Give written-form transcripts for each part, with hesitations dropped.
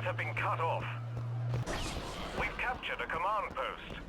lines have been cut off. We've captured a command post.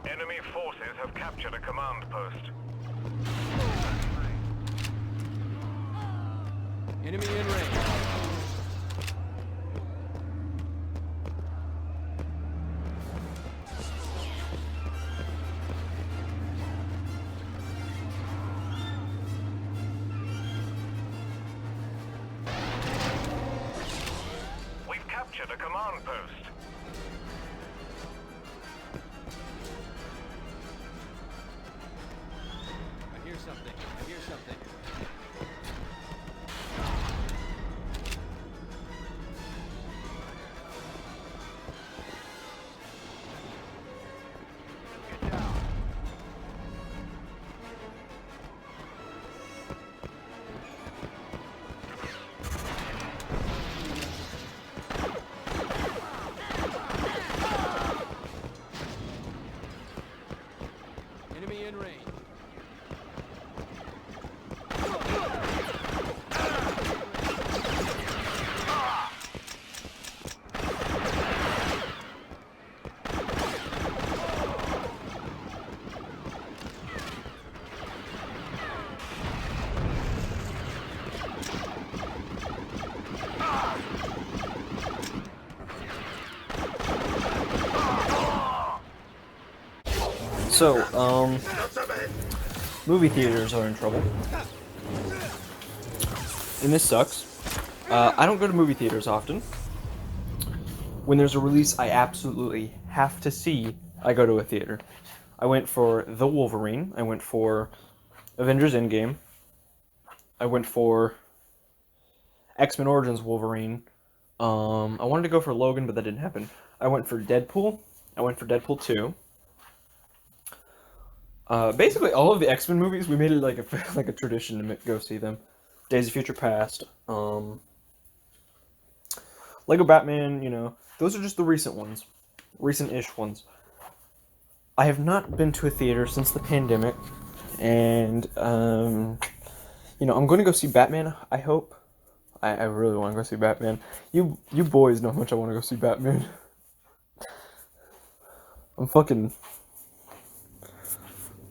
Enemy forces have captured a command post. Enemy in range. We've captured a command post. I hear something. I hear something. Enemy in range. So, movie theaters are in trouble. And this sucks. I don't go to movie theaters often. When there's a release I absolutely have to see, I go to a theater. I went for The Wolverine. I went for Avengers Endgame. I went for X-Men Origins Wolverine. I wanted to go for Logan, but that didn't happen. I went for Deadpool. I went for Deadpool 2. Basically, all of the X-Men movies, we made it like a tradition to go see them. Days of Future Past, Lego Batman, you know, those are just the recent ones, recent-ish ones. I have not been to a theater since the pandemic, and you know, I'm going to go see Batman. I hope. I really want to go see Batman. You boys know how much I want to go see Batman. I'm fucking.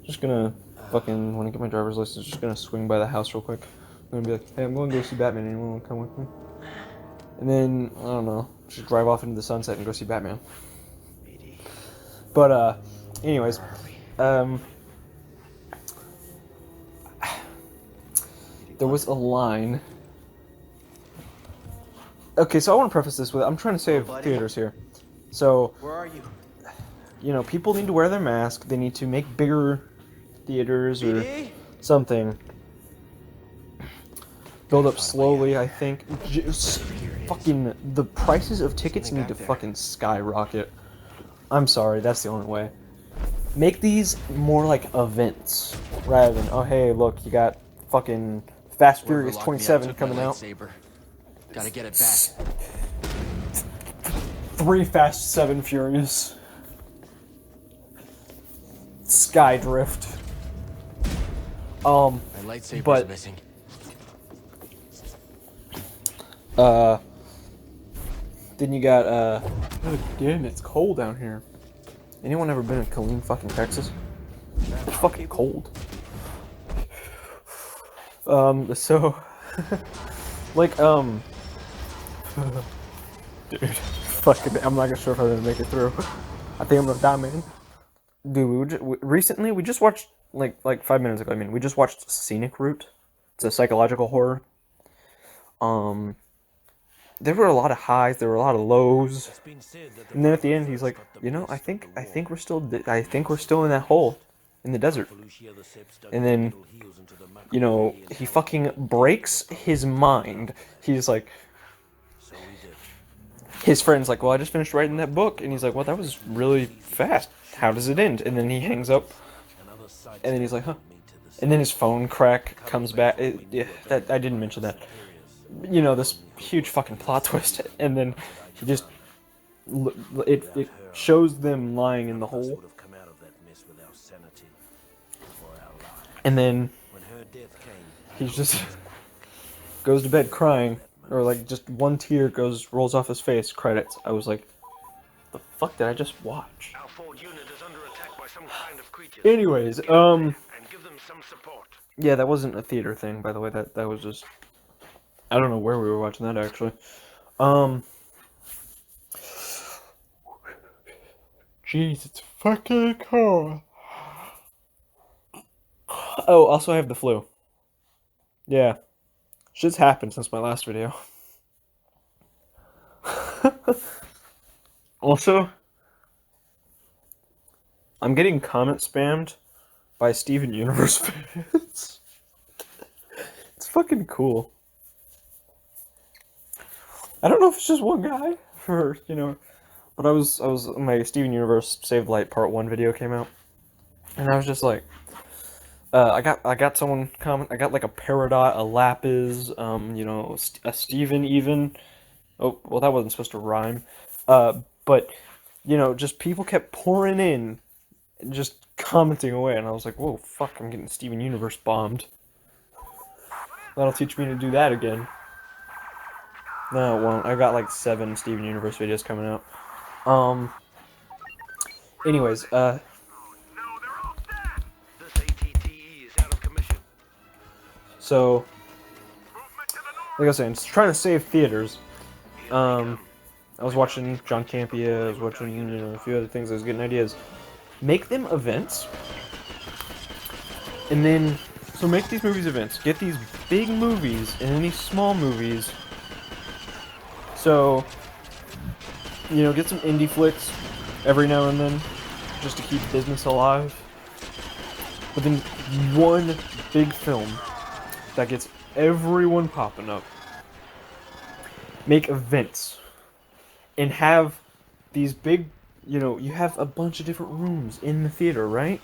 Just gonna fucking, when I get my driver's license, just gonna swing by the house real quick. I'm gonna be like, hey, I'm going to go see Batman. Anyone want to come with me? And then, I don't know, just drive off into the sunset and go see Batman. But, anyways, there was a line. Okay, so I want to preface this with, I'm trying to save theaters here. So, Where are you? You know, people need to wear their mask. They need to make bigger theaters or something. Build up slowly, I think. Just fucking, the prices of tickets need to fucking skyrocket. I'm sorry, that's the only way. Make these more like events, rather than, oh hey, look, you got fucking Fast Furious 27 coming out. Gotta get it back. 3 Fast 7 Furious. Skydrift. My lightsaber's but missing. Then you got, again, it's cold down here. Anyone ever been in Killeen, fucking Texas? It's fucking cold. So, like, dude, fucking, I'm not sure if I'm gonna make it through. I think I'm gonna die, man. Dude, recently, we just watched, like 5 minutes ago, we just watched Scenic Route. It's a psychological horror. There were a lot of highs, there were a lot of lows, and then at the end, he's like, you know, I think we're still in that hole, in the desert. And then, you know, he fucking breaks his mind. He's like, his friend's like, well, I just finished writing that book, and he's like, well, that was really fast. How does it end? And then he hangs up, and then he's like, huh. And then his phone crack comes back. I didn't mention that. You know, this huge fucking plot twist, and then he just it shows them lying in the hole, and then he just goes to bed crying, or like just one tear rolls off his face. Credits. I was like, the fuck did I just watch? Anyways, yeah, that wasn't a theater thing, by the way. That was just, I don't know where we were watching that, actually. Jeez, it's fucking cold. Oh, also I have the flu. Yeah. Shit's happened since my last video. Also, I'm getting comment spammed by Steven Universe fans. It's fucking cool. I don't know if it's just one guy, or, you know, but my Steven Universe Saved Light Part 1 video came out, and I was just like, I got someone comment, I got like a Peridot, a Lapis, you know, a Steven even. Oh, well, that wasn't supposed to rhyme. But, you know, just people kept pouring in, and just commenting away, and I was like, whoa, fuck, I'm getting Steven Universe bombed. That'll teach me to do that again. No, it won't. I've got like 7 Steven Universe videos coming out. Anyways, so, like I was saying, just trying to save theaters. I was watching John Campea, I was watching, you know, a few other things, I was getting ideas. Make them events, and then, so make these movies events. Get these big movies and then these small movies. So, you know, get some indie flicks every now and then, just to keep business alive. But then one big film that gets everyone popping up. Make events. And have these big, you know, you have a bunch of different rooms in the theater, right?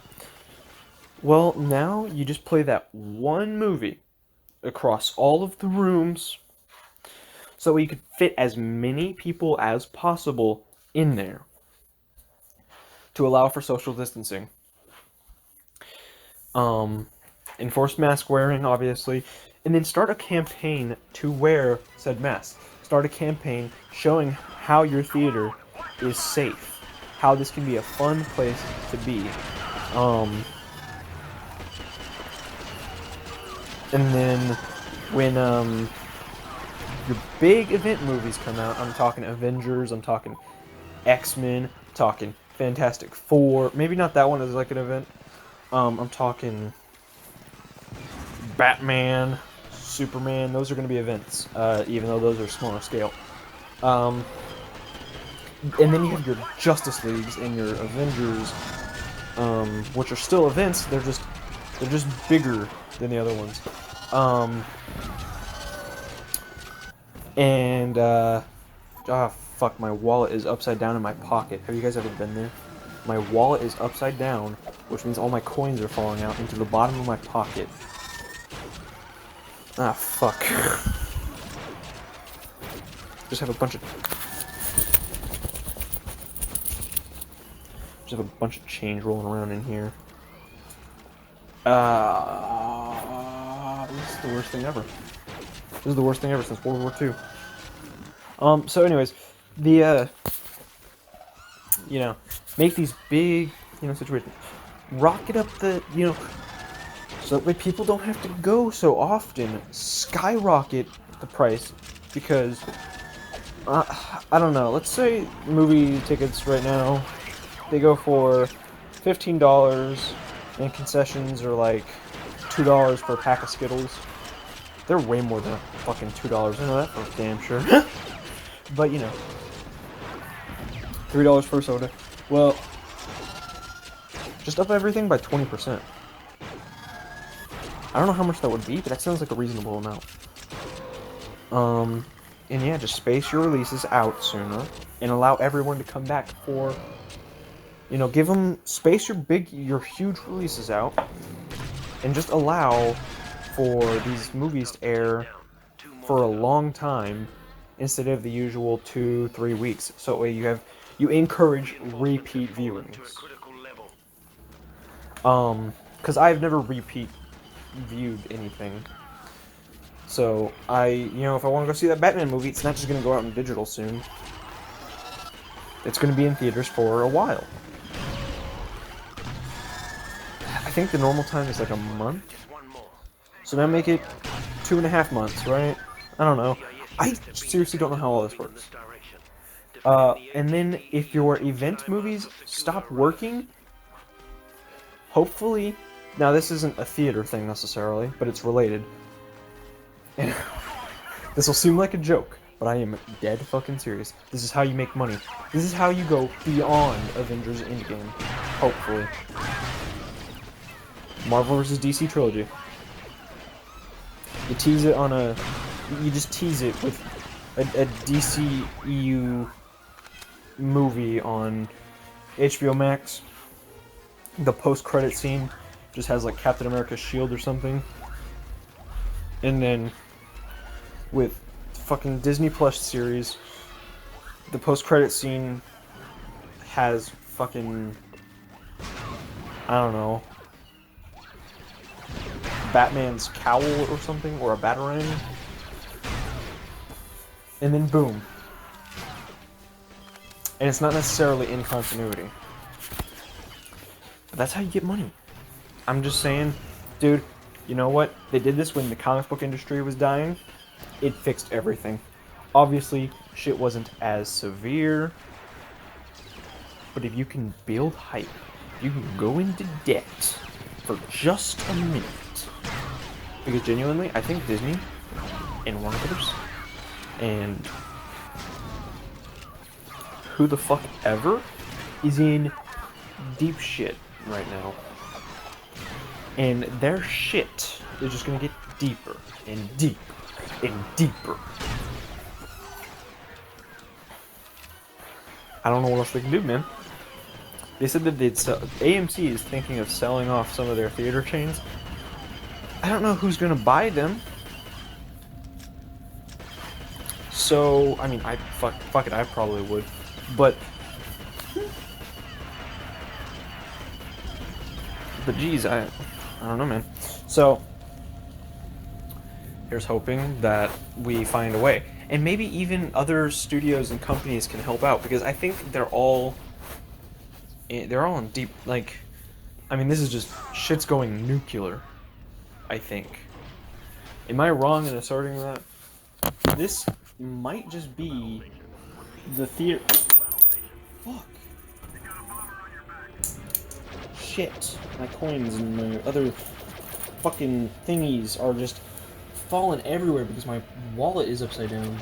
Well, now you just play that one movie across all of the rooms, so you could fit as many people as possible in there to allow for social distancing. Enforce mask wearing, obviously, and then start a campaign to wear said mask. Start a campaign showing how your theater is safe, how this can be a fun place to be. And then when your big event movies come out, I'm talking Avengers, I'm talking X-Men, I'm talking Fantastic Four, maybe not that one as like an event. I'm talking Batman, Superman, those are going to be events, even though those are smaller scale. And then you have your Justice Leagues and your Avengers, which are still events, they're just bigger than the other ones. Fuck, my wallet is upside down in my pocket. Have you guys ever been there? My wallet is upside down, which means all my coins are falling out into the bottom of my pocket. Ah, fuck. Just have a bunch of change rolling around in here. This is the worst thing ever. This is the worst thing ever since World War II. So anyways, the make these big, situations. Rocket up the, so that way people don't have to go so often. Skyrocket the price because I don't know. Let's say movie tickets right now, they go for $15, and concessions are like $2 for a pack of Skittles. They're way more than fucking $2. I know that for damn sure. But $3 for a soda. Well, just up everything by 20%. I don't know how much that would be, but that sounds like a reasonable amount. And yeah, just space your releases out sooner and allow everyone to come back for, give them space your huge releases out and just allow for these movies to air for a long time instead of the usual 2-3 weeks. So that way you encourage repeat viewings. Because I've never repeat viewed anything. So if I want to go see that Batman movie, it's not just going to go out in digital soon. It's going to be in theaters for a while. I think the normal time is like a month. So now make it 2.5 months, right? I don't know. I seriously don't know how all this works. And then if your event movies stop working, hopefully, now this isn't a theater thing necessarily, but it's related. And this will seem like a joke, but I am dead fucking serious. This is how you make money. This is how you go beyond Avengers Endgame. Hopefully. Marvel vs. DC trilogy. You tease it you just tease it with a DC EU movie on HBO Max. The post-credit scene just has like Captain America's shield or something. And then with fucking Disney Plus series, the post-credit scene has fucking, I don't know, Batman's cowl or something, or a batarang. And then boom. And it's not necessarily in continuity. But that's how you get money. I'm just saying, dude, you know what? They did this when the comic book industry was dying. It fixed everything. Obviously, shit wasn't as severe. But if you can build hype, you can go into debt for just a minute. Because genuinely, I think Disney and Warner Brothers and who the fuck ever is in deep shit right now. And their shit is just gonna get deeper and deeper and deeper. I don't know what else they can do, man. They said that AMC is thinking of selling off some of their theater chains. I don't know who's gonna buy them. So, I mean, fuck it, I probably would. But geez, I don't know, man. So, here's hoping that we find a way. And maybe even other studios and companies can help out, because I think they're all in deep, like, I mean, this is just, shit's going nuclear, I think. Am I wrong in asserting that? This might just be the theater. Fuck. Shit. My coins and my other fucking thingies are just falling everywhere because my wallet is upside down.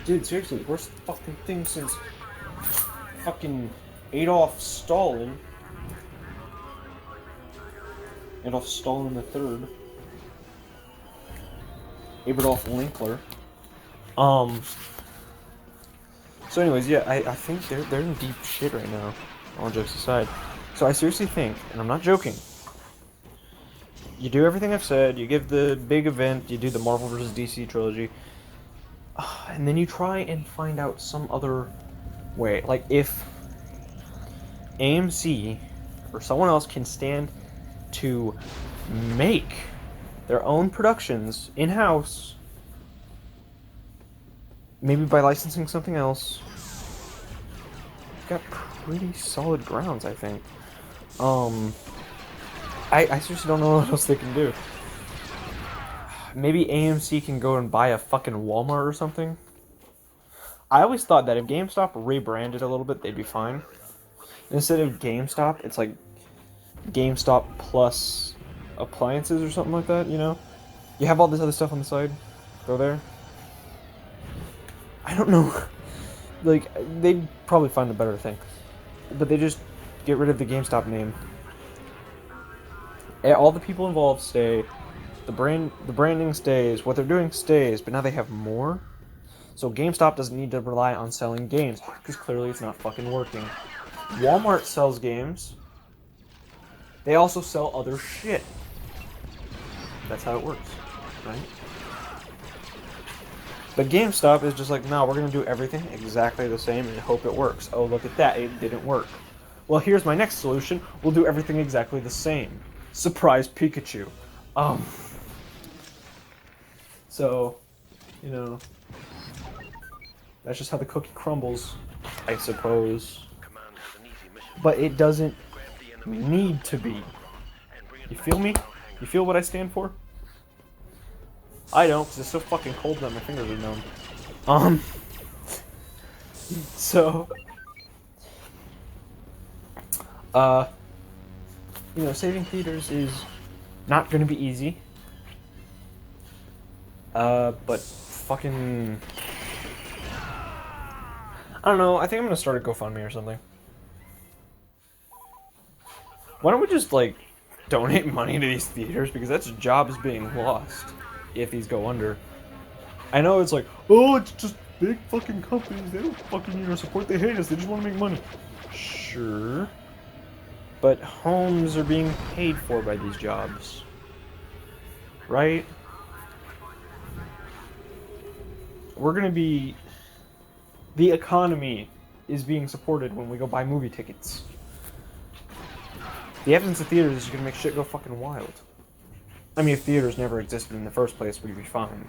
Dude, seriously, worst fucking thing since fucking Adolf Stalin. Adolf Stalin III. Adolf Linkler. So anyways, yeah, I think they're in deep shit right now, all jokes aside. So I seriously think, and I'm not joking, you do everything I've said, you give the big event, you do the Marvel vs. DC trilogy, and then you try and find out some other way. Like, if AMC or someone else can stand to make their own productions in-house maybe by licensing something else. Got pretty solid grounds, I think. I seriously don't know what else they can do. Maybe AMC can go and buy a fucking Walmart or something. I always thought that if GameStop rebranded a little bit, they'd be fine. Instead of GameStop, it's like GameStop plus appliances or something like that, you know? You have all this other stuff on the side. Go there. I don't know. Like, they'd probably find a better thing. But they just get rid of the GameStop name. All the people involved stay. The branding stays. What they're doing stays, but now they have more. So GameStop doesn't need to rely on selling games, because clearly it's not fucking working. Walmart sells games. They also sell other shit. That's how it works, right? But GameStop is just like, no, we're going to do everything exactly the same and hope it works. Oh, look at that, it didn't work. Well, here's my next solution. We'll do everything exactly the same. Surprise Pikachu. So, you know, that's just how the cookie crumbles, I suppose. But it doesn't need to be. You feel me? You feel what I stand for? I don't, because it's so fucking cold that my fingers are numb. So, you know, saving theaters is not going to be easy. But fucking... I don't know, I think I'm going to start a GoFundMe or something. Why don't we just, like, donate money to these theaters? Because that's jobs being lost if these go under. I know it's like, oh, it's just big fucking companies. They don't fucking, you know, support. They hate us. They just want to make money. Sure. But homes are being paid for by these jobs. Right? We're going to be... The economy is being supported when we go buy movie tickets. The absence of theaters is going to make shit go fucking wild. I mean, if theaters never existed in the first place, we'd be fine.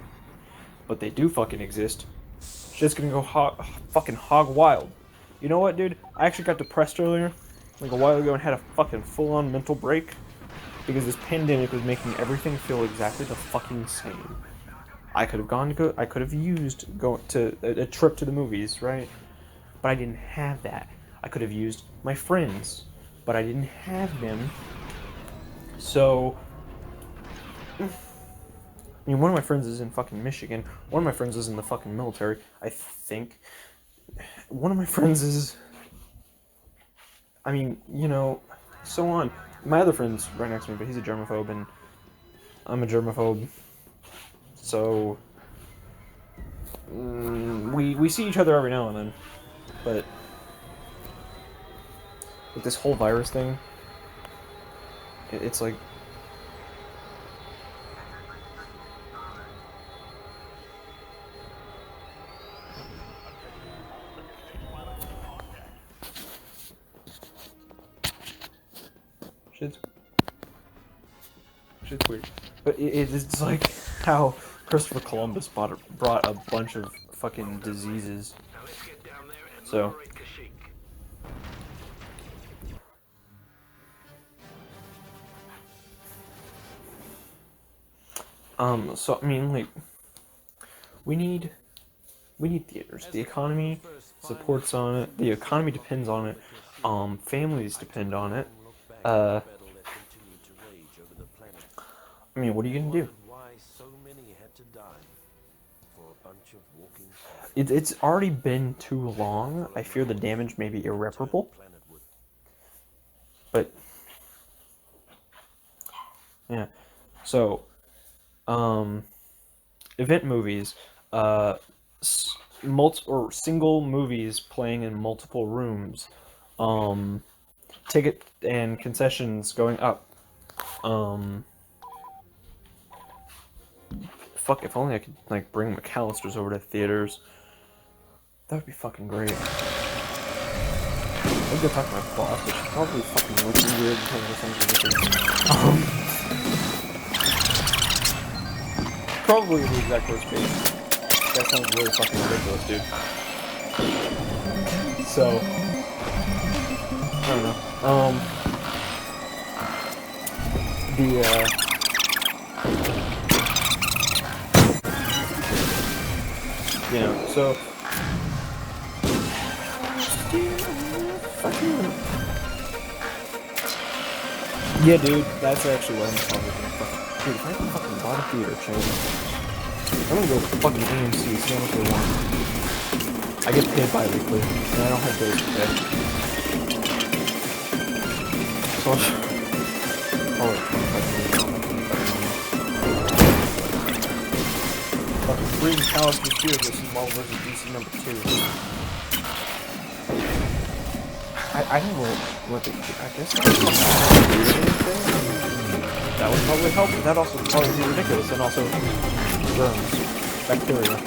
But they do fucking exist. Shit's going to go fucking hog wild. You know what, dude? I actually got depressed earlier, like a while ago, and had a fucking full-on mental break. Because this pandemic was making everything feel exactly the fucking same. I could have I could have used a trip to the movies, right? But I didn't have that. I could have used my friends, but I didn't have them. So, I mean, one of my friends is in fucking Michigan. One of my friends is in the fucking military, I think. One of my friends is... I mean, you know, so on. My other friend's right next to me, but he's a germaphobe, and I'm a germaphobe. So, we see each other every now and then, but with this whole virus thing, it's like, shit's weird. But it's like how Christopher Columbus brought a bunch of fucking diseases. So, so I mean, like, we need theaters. The economy supports on it. The economy depends on it. Families depend on it. I mean, what are you gonna do? It's already been too long. I fear the damage may be irreparable. But yeah, so event movies, or single movies playing in multiple rooms, ticket and concessions going up. Fuck, if only I could, like, bring McAllister's over to theaters. That would be fucking great. I'd go talk to my boss, but she's probably fucking looking weird because of the things. Probably the exact worst case. that sounds really fucking ridiculous, dude. So, I don't know. You know, so yeah, dude, that's actually what I'm probably gonna fucking. Dude, if I can fucking buy a theater chain, I'm gonna go fucking AMC, see how much they want. I get paid bi-weekly, and I don't have days to pay. So I'll fucking Freedom Palace this year versus Marvel vs. DC number 2. I don't know what I guess that would probably help, but that also would probably be ridiculous, and also germs, bacteria.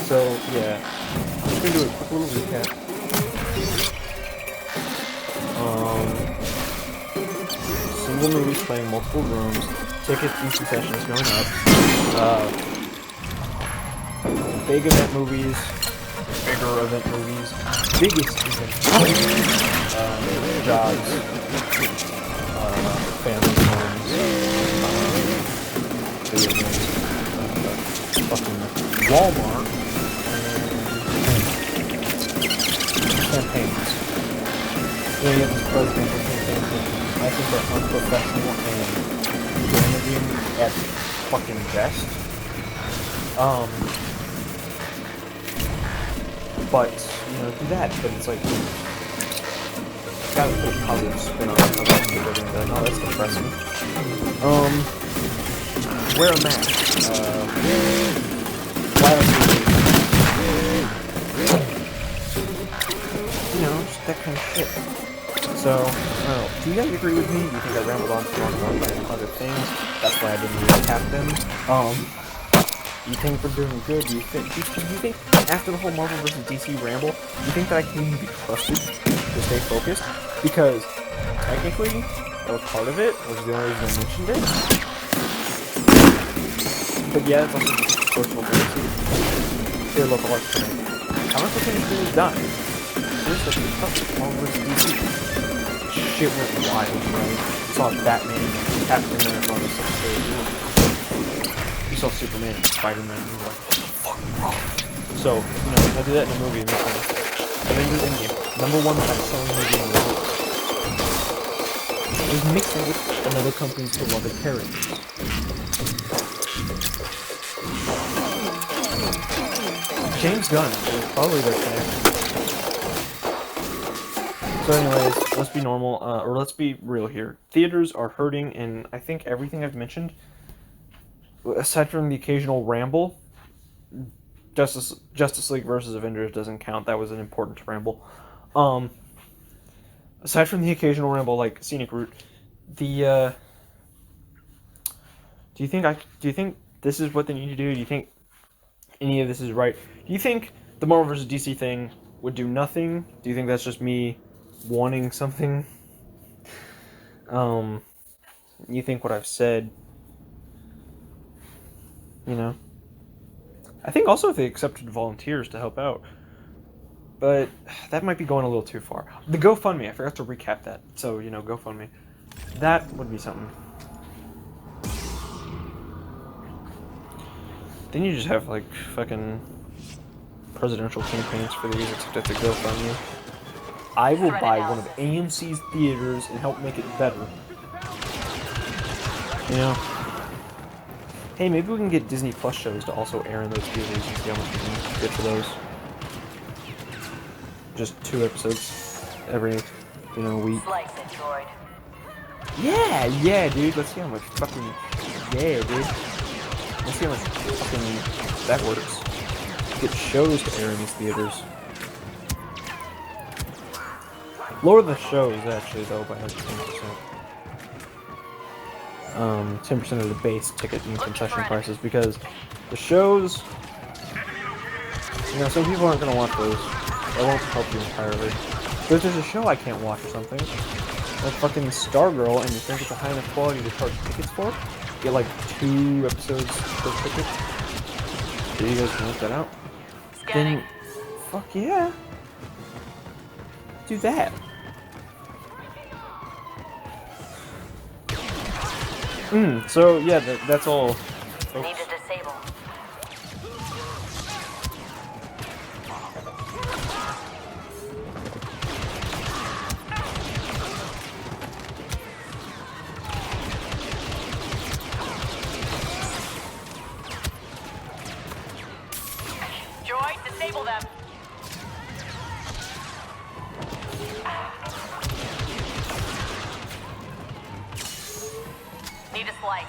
So yeah, I'm just gonna do a quick little recap. Single movies playing multiple rooms, ticket fee concessions going up, big event movies, bigger event movies, biggest event movies, jobs, family homes, video games, fucking Walmart, campaigns. You know, you have this presidential campaign. I think they're unprofessional and damaging at fucking best. But, you know, do that, but it's like, gotta put a positive spin on it, otherwise people are gonna be like, oh, that's depressing. Wear a mask. Why else you know, just that kind of shit. So, I don't know, do you guys agree with me? Do you think I rambled on too long about other things? That's why I didn't recap them. You think we're doing good? Do you think after the whole Marvel vs. DC ramble, do you think that I can even be trusted to stay focused? Because technically, that was part of it. Was the only reason I mentioned it. But yeah, it's also just personal fantasy. Here, look, I'll watch tonight. Comic book industry is dying. Here's the stuff. Marvel vs. DC. Shit went wild, right? You saw Batman, Captain America on the same stage. You saw Superman and Spider-Man, and you were like, what the fuck, bro? So, you know, if I do that in a movie, it makes sense. Avengers Endgame, #1 best-selling movie in the world. Just mix it with another company's beloved characters. James Gunn is probably their connection. So anyways, let's be normal, or let's be real here. Theaters are hurting, and I think everything I've mentioned, aside from the occasional ramble, Justice League versus Avengers doesn't count. That was an important ramble. Aside from the occasional ramble, like Scenic Route, do you think this is what they need to do? Do you think any of this is right? Do you think the Marvel vs. DC thing would do nothing? Do you think that's just me wanting something? You think what I've said, you know? I think also if they accepted volunteers to help out. But that might be going a little too far. The GoFundMe, I forgot to recap that. So, you know, GoFundMe. That would be something. Then you just have, like, fucking presidential campaigns for these, except at the GoFundMe. I will buy one of AMC's theaters and help make it better. You know? Hey, maybe we can get Disney Plus shows to also air in those theaters and see how much we can get for those. Just 2 episodes every, you know, week. Yeah, dude. Let's see how much fucking... Yeah, dude. Let's see how much fucking that works. Get shows to air in these theaters. Lower the shows, actually, though, by like 10%. 10% of the base ticket and concession prices, because the shows... You know, some people aren't going to want those. That won't help you entirely. But if there's a show I can't watch or something, like fucking Stargirl, and you think it's a high enough quality to charge tickets for, get like 2 episodes per ticket. So you guys can work that out. Scanning. Then, fuck yeah. Do that. So yeah, that's all. Folks. Need to disable. Droid, disable them. Need a slice.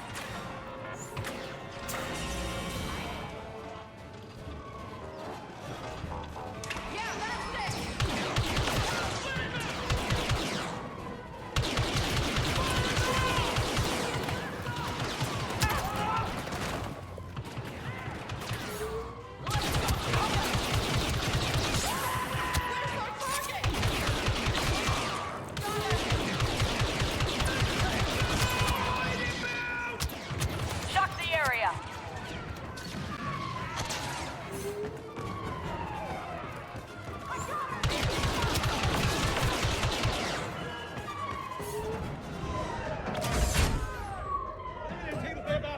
Shock the area.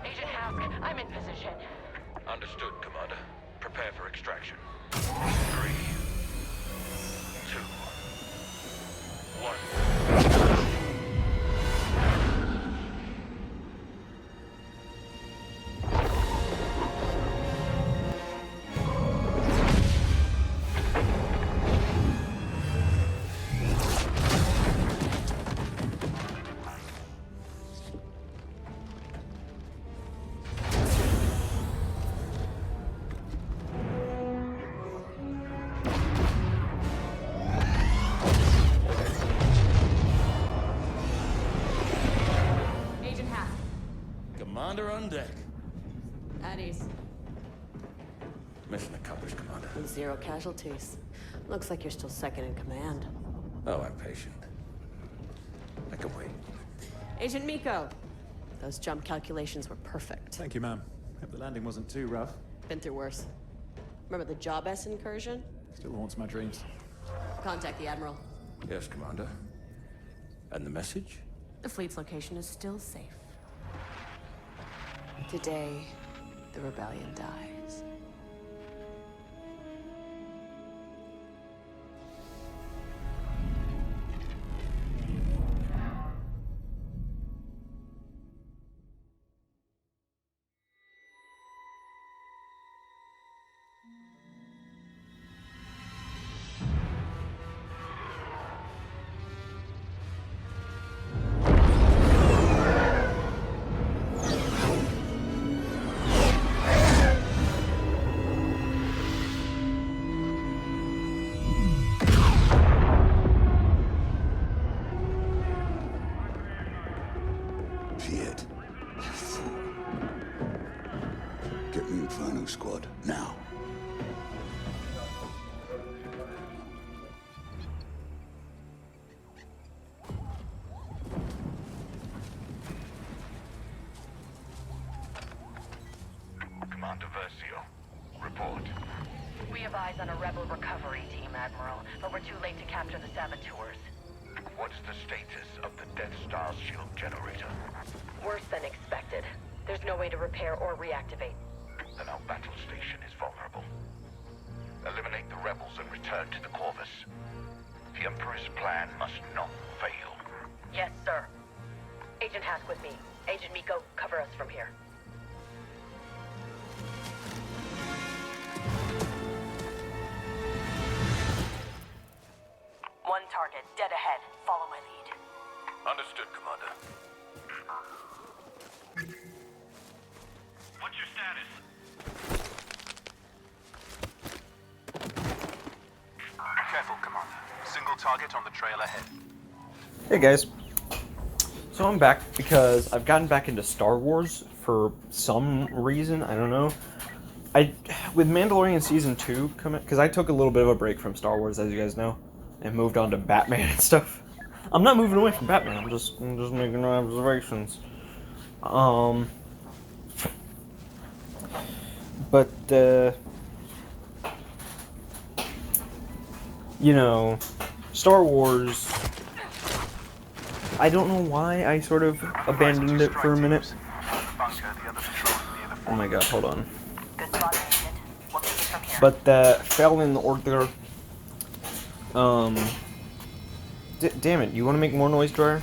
Agent Hask, I'm in position. Understood, Commander. Prepare for extraction. 3, 2, 1. Agent Hask. Commander on deck. At ease. Mission accomplished, Commander. 0 casualties. Looks like you're still second in command. Oh, I'm patient. I can wait. Agent Miko. Those jump calculations were perfect. Thank you, ma'am. Hope the landing wasn't too rough. Been through worse. Remember the Job S incursion? Still haunts my dreams. Contact the Admiral. Yes, Commander. And the message? The fleet's location is still safe. Today, the rebellion dies. Shit. Get me Inferno Squad, now. Commander Versio, report. We have eyes on a rebel recovery team, Admiral, but we're too late to capture the saboteurs. What's the status of the Death Star's shield generator? Worse than expected. There's no way to repair or reactivate. Then our battle station is vulnerable. Eliminate the rebels and return to the Corvus. The Emperor's plan must not fail. Yes, sir. Agent Hask with me. Agent Miko, cover us from here. One target, dead ahead. Follow my lead. Understood, Commander. What's your status? Careful, Commander. Single target on the trail ahead. Hey guys. So I'm back because I've gotten back into Star Wars for some reason. I don't know. With Mandalorian season 2 coming, because I took a little bit of a break from Star Wars, as you guys know, and moved on to Batman and stuff. I'm not moving away from Batman. I'm just making observations. But, you know, Star Wars, I don't know why I sort of abandoned it for a minute. Oh my god, hold on. Good spot, Agent. We'll take it from here. But Fallen Order, damn it, you want to make more noise, Dryer?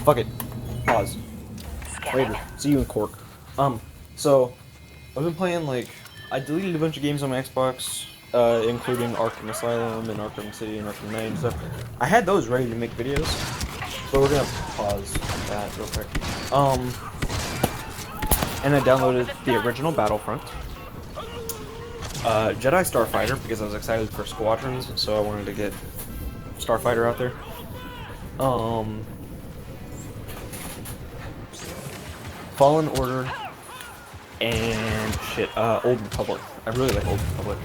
Fuck it. Pause. Later. See you in Cork. So, I've been playing, like, I deleted a bunch of games on my Xbox, including Arkham Asylum and Arkham City and Arkham Knight and stuff. I had those ready to make videos, but we're gonna pause that real quick. And I downloaded the original Battlefront, Jedi Starfighter, because I was excited for Squadrons, so I wanted to get Starfighter out there. Fallen Order, and shit, Old Republic. I really like Old Republic.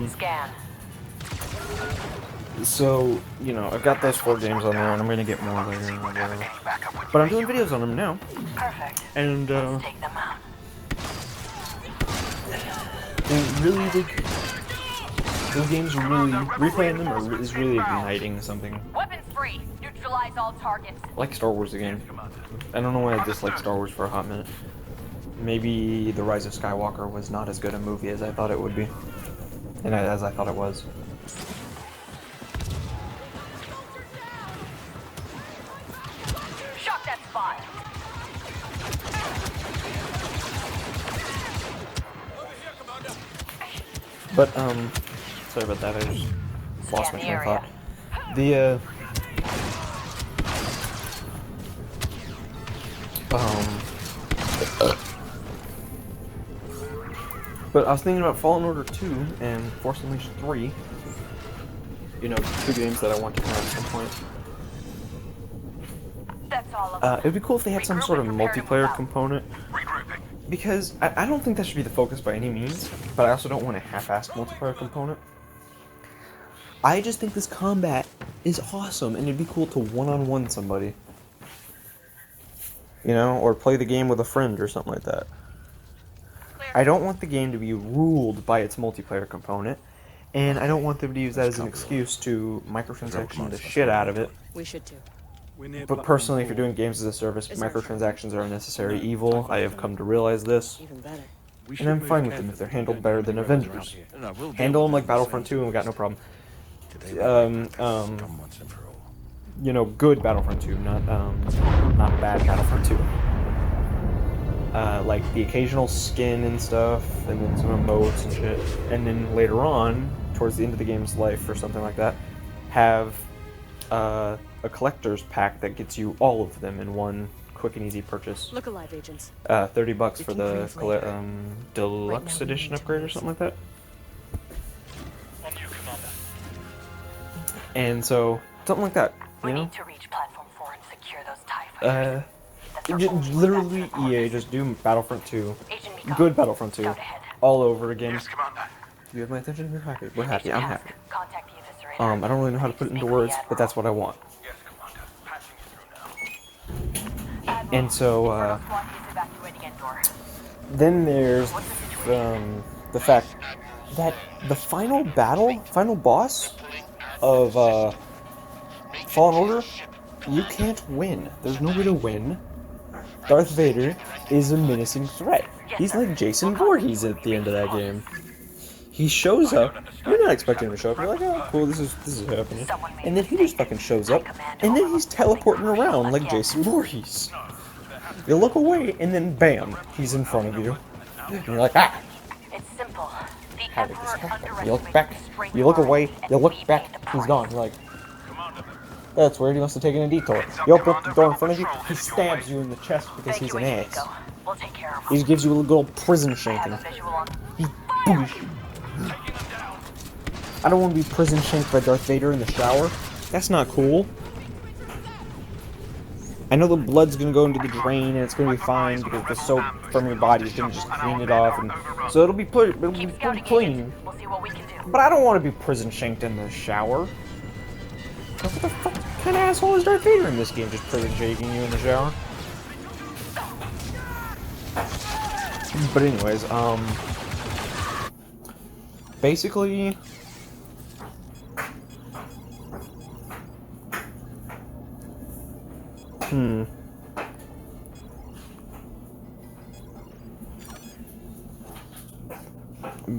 Scan. So, you know, I've got those 4 games on there, and I'm gonna get more later. But I'm doing videos on them now. Perfect. And, Take them out. and really, like, those games are really, replaying them is really igniting something. Weapons free. Neutralize all targets. I like Star Wars again. I don't know why I disliked Star Wars for a hot minute. Maybe The Rise of Skywalker was not as good a movie as I thought it would be. And as I thought it was. Shock that spot. But, sorry about that, I just lost my train of thought. The, but I was thinking about Fallen Order 2 and Force Unleashed 3. You know, 2 games that I want to have at some point. That's all of It'd be cool if they had some sort of multiplayer component. Because I don't think that should be the focus by any means, but I also don't want a half-assed multiplayer component. I just think this combat is awesome, and it'd be cool to one-on-one somebody. You know, or play the game with a friend or something like that. I don't want the game to be ruled by its multiplayer component, and I don't want them to use that as an excuse to microtransaction the shit out of it. We should too. But personally, if you're doing games as a service, microtransactions are a necessary evil. I have come to realize this. Even better. And I'm fine with them if they're handled better than Avengers. Handle them like Battlefront 2 and we got no problem. You know, good Battlefront 2, not bad Battlefront 2. Like the occasional skin and stuff, and then some emotes and shit. And then later on, towards the end of the game's life or something like that, have a collector's pack that gets you all of them in one quick and easy purchase. Look alive, agents. $30 for the deluxe edition upgrade or something like that. And so, something like that, you We know? need to reach platform 4 and secure those TIE fighters. That's our only Literally, best shot. EA, just do Battlefront 2. Agent Miko, Good Battlefront 2. scout ahead. All over again. Yes, Commander. You have my attention, you're happy. We're happy, Agent I'm task. happy. Contact the eviscerator. I don't really know how to put it into words, but that's what I want. Yes, Commander. Patching you through now. Admiral, And so, Colonel Squad is evacuating Endor. then there's What's the situation? the fact that the final boss of Fallen Order, you can't win. There's no way to win. Darth Vader is a menacing threat. He's like Jason Voorhees at the end of that game. He shows up. You're not expecting him to show up. You're like, oh, cool, this is happening. And then he just fucking shows up, and then he's teleporting around like Jason Voorhees. You look away, and then bam, he's in front of you. And you're like, ah! It's simple. The How did this Emperor happen? You look underestimated back, the strength you look of our away, race, and you look we back, paid the he's price. gone. You're like, that's weird, he must have taken a detour. You open up the door in front of you, he stabs you in the chest because Thank he's you, an Agent ass. Miko. We'll take care of He him. just gives you a little good old prison I have shanking. a visual on. He boosh. I don't want to be prison shanked by Darth Vader in the shower. That's not cool. I know the blood's gonna go into the drain and it's gonna be fine because the soap from your body is gonna just clean it off, and so it'll be pretty Keep scouting, clean. Agent. We'll see what we can do. But I don't want to be prison shanked in the shower. What the fuck kind of asshole is Darth Vader in this game, just prison shaking you in the shower? But anyways, basically,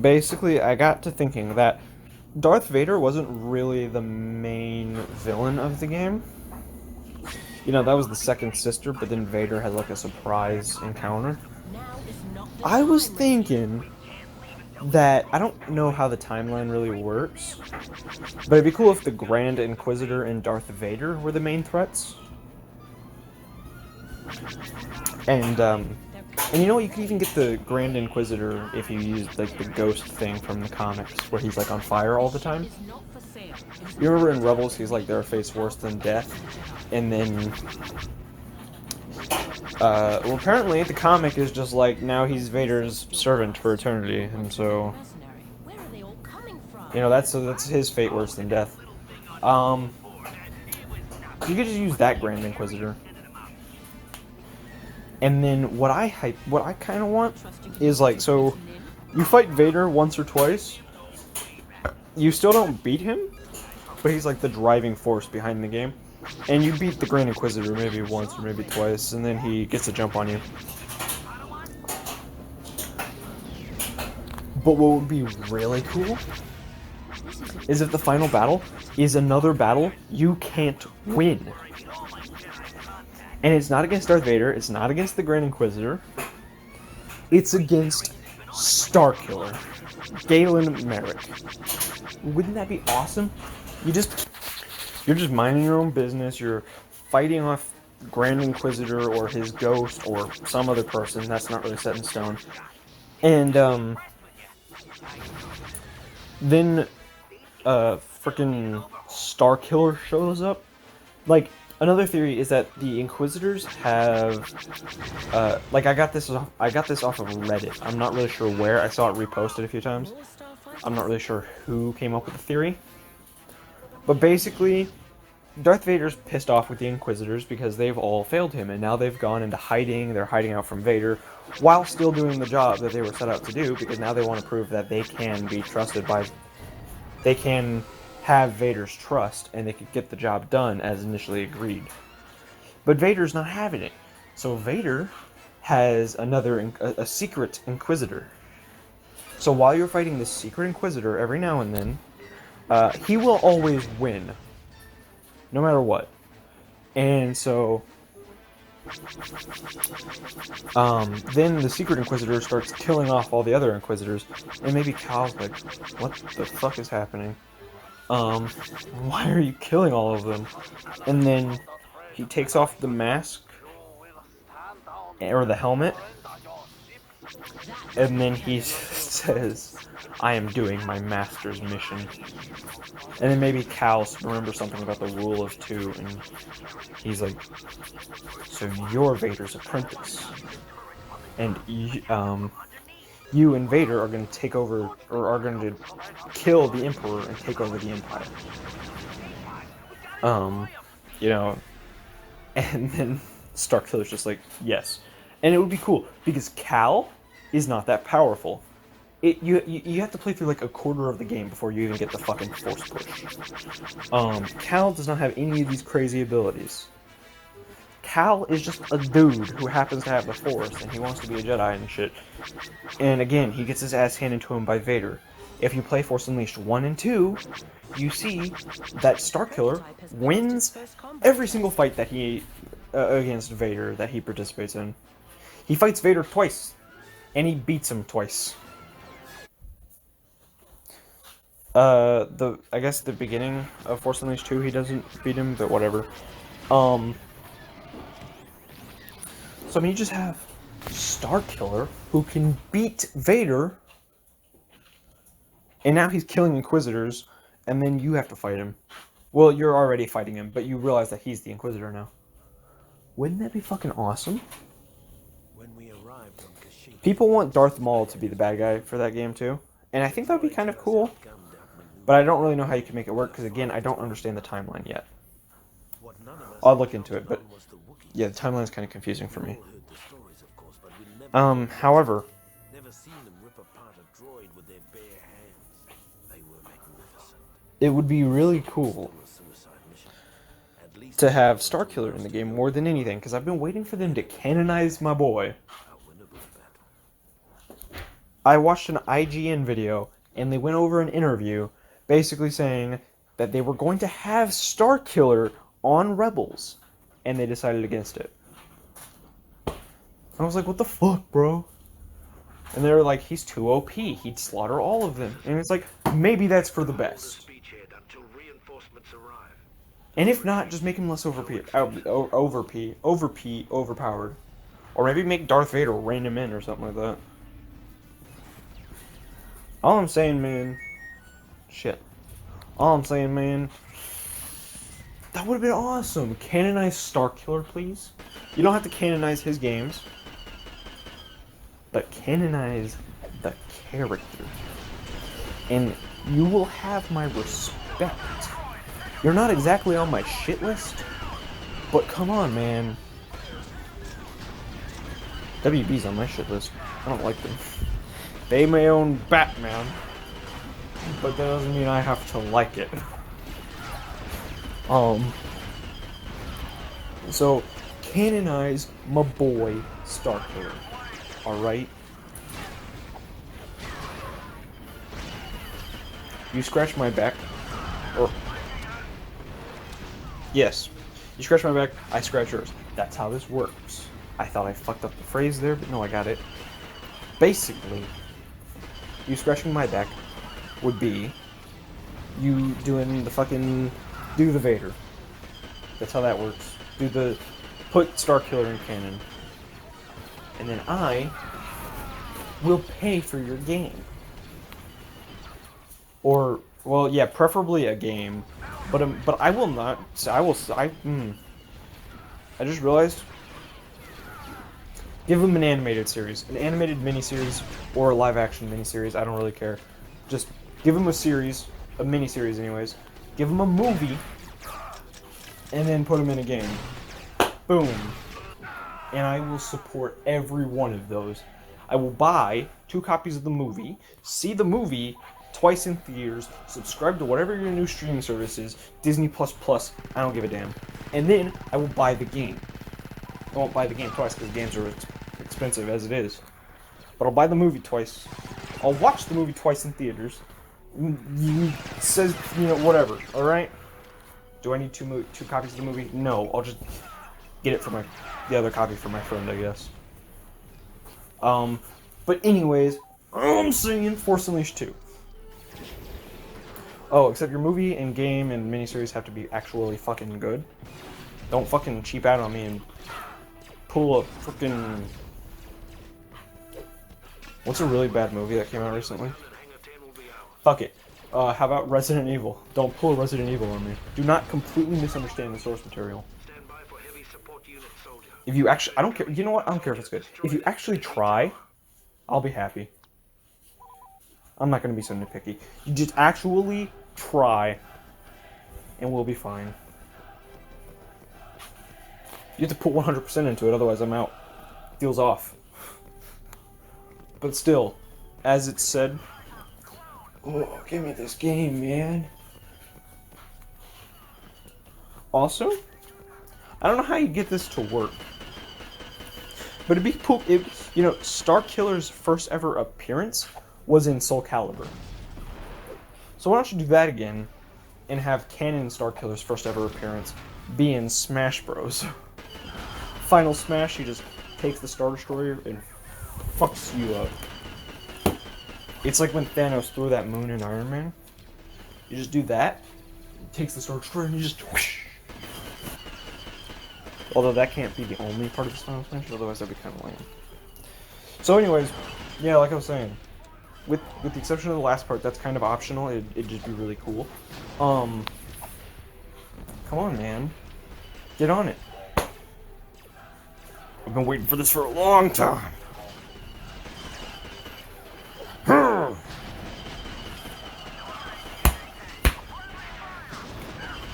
basically, I got to thinking that Darth Vader wasn't really the main villain of the game. You know, that was the second sister, but then Vader had like a surprise encounter. I was thinking that I don't know how the timeline really works, but it'd be cool if the Grand Inquisitor and Darth Vader were the main threats. And you know what? You could even get the Grand Inquisitor if you used like the ghost thing from the comics, where he's like on fire all the time. You remember in Rebels, he's like their face worse than death, and then well, apparently the comic is just like now he's Vader's servant for eternity, and so you know that's his fate worse than death. You could just use that Grand Inquisitor. And then what I kind of want is like, so you fight Vader once or twice, you still don't beat him, but he's like the driving force behind the game, and you beat the Grand Inquisitor maybe once or maybe twice, and then he gets a jump on you. But what would be really cool is if the final battle is another battle you can't win. And it's not against Darth Vader, it's not against the Grand Inquisitor, it's against Starkiller, Galen Merrick. Wouldn't that be awesome? You're just minding your own business, you're fighting off Grand Inquisitor or his ghost or some other person, that's not really set in stone. And, then, frickin' Starkiller shows up. Like, another theory is that the Inquisitors have, like I got this off of Reddit. I'm not really sure where. I saw it reposted a few times. I'm not really sure who came up with the theory. But basically, Darth Vader's pissed off with the Inquisitors because they've all failed him, and now they've gone into hiding. They're hiding out from Vader, while still doing the job that they were set out to do, because now they want to prove that they can be trusted by... They can have Vader's trust, and they could get the job done as initially agreed. But Vader's not having it. So Vader has a secret Inquisitor. So while you're fighting this secret Inquisitor, every now and then, he will always win. No matter what. And so... then the secret Inquisitor starts killing off all the other Inquisitors, and maybe Cal's like, what the fuck is happening? Why are you killing all of them? And then he takes off the mask, or the helmet, and then he says, I am doing my master's mission. And then maybe Cal remembers something about the rule of two, and he's like, so you're Vader's apprentice. And you and Vader are going to take over, or are going to kill the Emperor and take over the Empire. You know, and then Starkiller's just like, yes. And it would be cool, because Cal is not that powerful. You have to play through like a quarter of the game before you even get the fucking Force push. Cal does not have any of these crazy abilities. Cal is just a dude who happens to have the Force, and he wants to be a Jedi and shit. And again, he gets his ass handed to him by Vader. If you play Force Unleashed 1 and 2, you see that Starkiller wins every single fight that he against Vader that he participates in. He fights Vader twice, and he beats him twice. I guess the beginning of Force Unleashed 2, he doesn't beat him, but whatever. So I mean, you just have Starkiller who can beat Vader, and now he's killing Inquisitors, and then you have to fight him. Well, you're already fighting him, but you realize that he's the Inquisitor now. Wouldn't that be fucking awesome? People want Darth Maul to be the bad guy for that game too, and I think that would be kind of cool. But I don't really know how you can make it work, because again, I don't understand the timeline yet. I'll look into it, but yeah, the timeline is kind of confusing for me. However, Never seen them rip apart a droid with their bare hands. They were magnificent. it would be really cool A suicide mission. At least to have Starkiller in the game more than anything, because I've been waiting for them to canonize my boy. a winnable battle. I watched an IGN video, and they went over an interview basically saying that they were going to have Starkiller on Rebels, and they decided against it. I was like, what the fuck, bro? And they were like, he's too OP, he'd slaughter all of them. And it's like, maybe that's for the best. Until reinforcements arrive. And if not, just make him less overpowered. Or maybe make Darth Vader rein him in or something like that. All I'm saying, man... All I'm saying, man... That would have been awesome. Canonize Starkiller, please. You don't have to canonize his games. But canonize the character. And you will have my respect. You're not exactly on my shit list, but come on, man. WB's on my shit list. I don't like them. They may own Batman, but that doesn't mean I have to like it. So, canonize my boy Starkiller. Alright? You scratch my back, or... Yes. You scratch my back, I scratch yours. That's how this works. I thought I fucked up the phrase there, but no, I got it. Basically, you scratching my back would be you doing the fucking... do the Vader. That's how that works. Put Starkiller in canon. And then I will pay for your game. Or, well, yeah, preferably a game. But I will not. I just realized. Give them an animated series, an animated miniseries, or a live-action miniseries. I don't really care. Just give them a series, a miniseries, anyways. Give them a movie, and then put them in a game. Boom. And I will support every one of those. I will buy 2 copies of the movie, see the movie twice in theaters, subscribe to whatever your new streaming service is, Disney++, I don't give a damn. And then I will buy the game. I won't buy the game twice because games are expensive as it is. But I'll buy the movie twice. I'll watch the movie twice in theaters. Says, whatever, alright? Do I need 2 copies of the movie? No, I'll just get it for the other copy for my friend, I guess. But anyways, I'm saying Force Unleashed 2. Oh, except your movie and game and miniseries have to be actually fucking good. Don't fucking cheap out on me and pull a freaking... What's a really bad movie that came out recently? Fuck it. How about Resident Evil? Don't pull a Resident Evil on me. Do not completely misunderstand the source material. If you actually... I don't care. You know what? I don't care if it's good. If you actually try, I'll be happy. I'm not going to be so nitpicky. You just actually try, and we'll be fine. You have to put 100% into it, otherwise I'm out. Feels off. But still, as it's said... Oh, give me this game, man. Also, I don't know how you get this to work. But it'd be cool if, Starkiller's first ever appearance was in Soul Calibur. So why don't you do that again, and have canon Starkiller's first ever appearance be in Smash Bros. Final Smash, he just takes the Star Destroyer and fucks you up. It's like when Thanos threw that moon in Iron Man. You just do that, takes the Star Destroyer, and you just whoosh. Although that can't be the only part of this Final Smash, otherwise that'd be kind of lame. So anyways, yeah, like I was saying, with the exception of the last part, that's kind of optional. It'd just be really cool. Come on, man. Get on it. I've been waiting for this for a long time.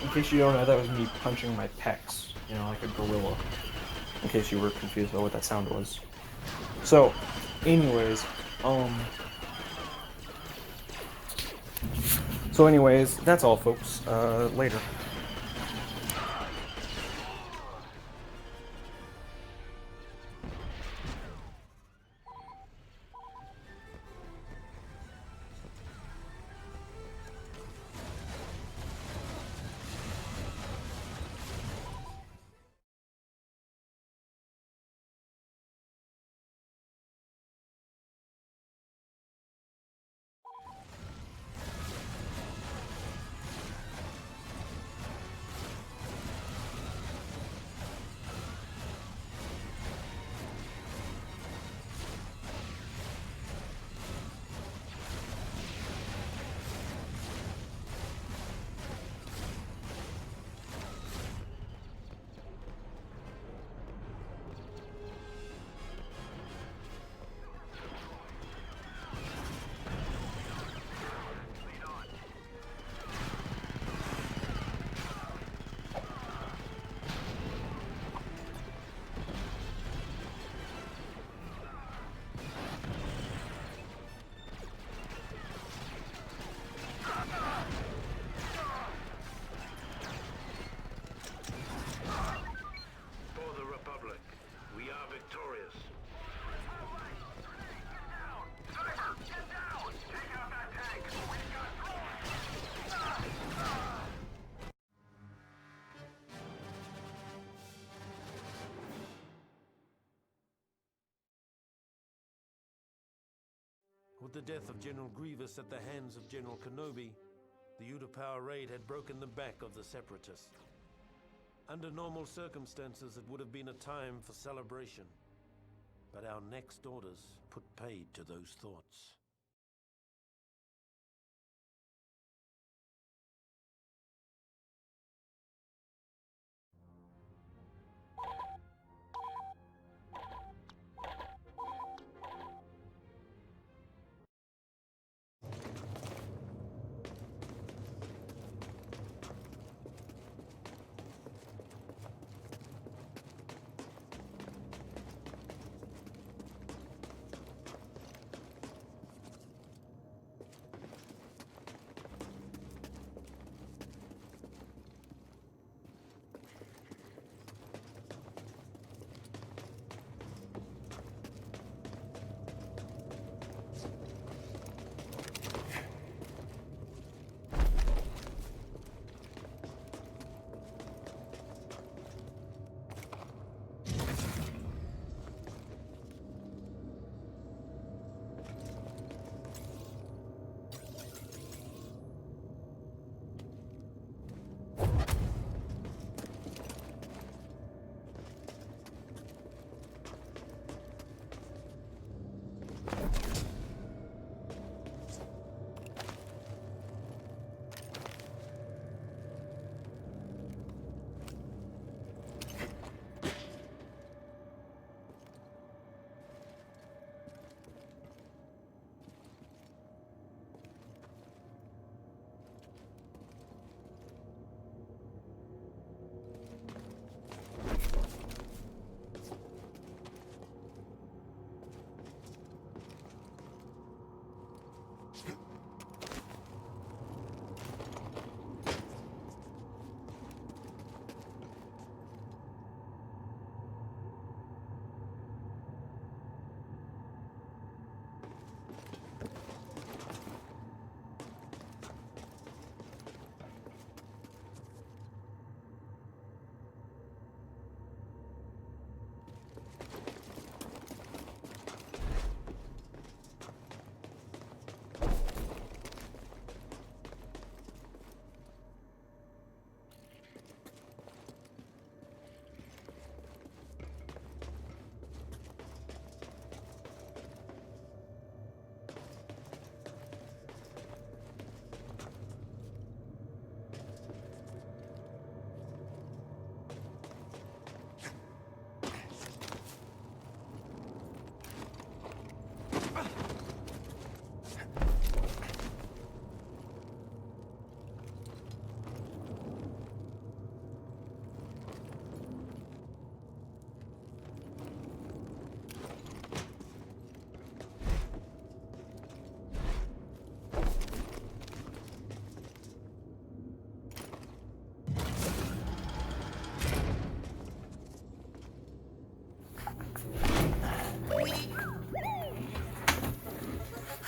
In case you don't know, that was me punching my pecs, like a gorilla. In case you were confused about what that sound was. So, anyways, that's all, folks. Later. For the Republic, we are victorious. With the death of General Grievous at the hands of General Kenobi, the Yoda power raid had broken the back of the Separatists. Under normal circumstances, it would have been a time for celebration. But our next orders put paid to those thoughts.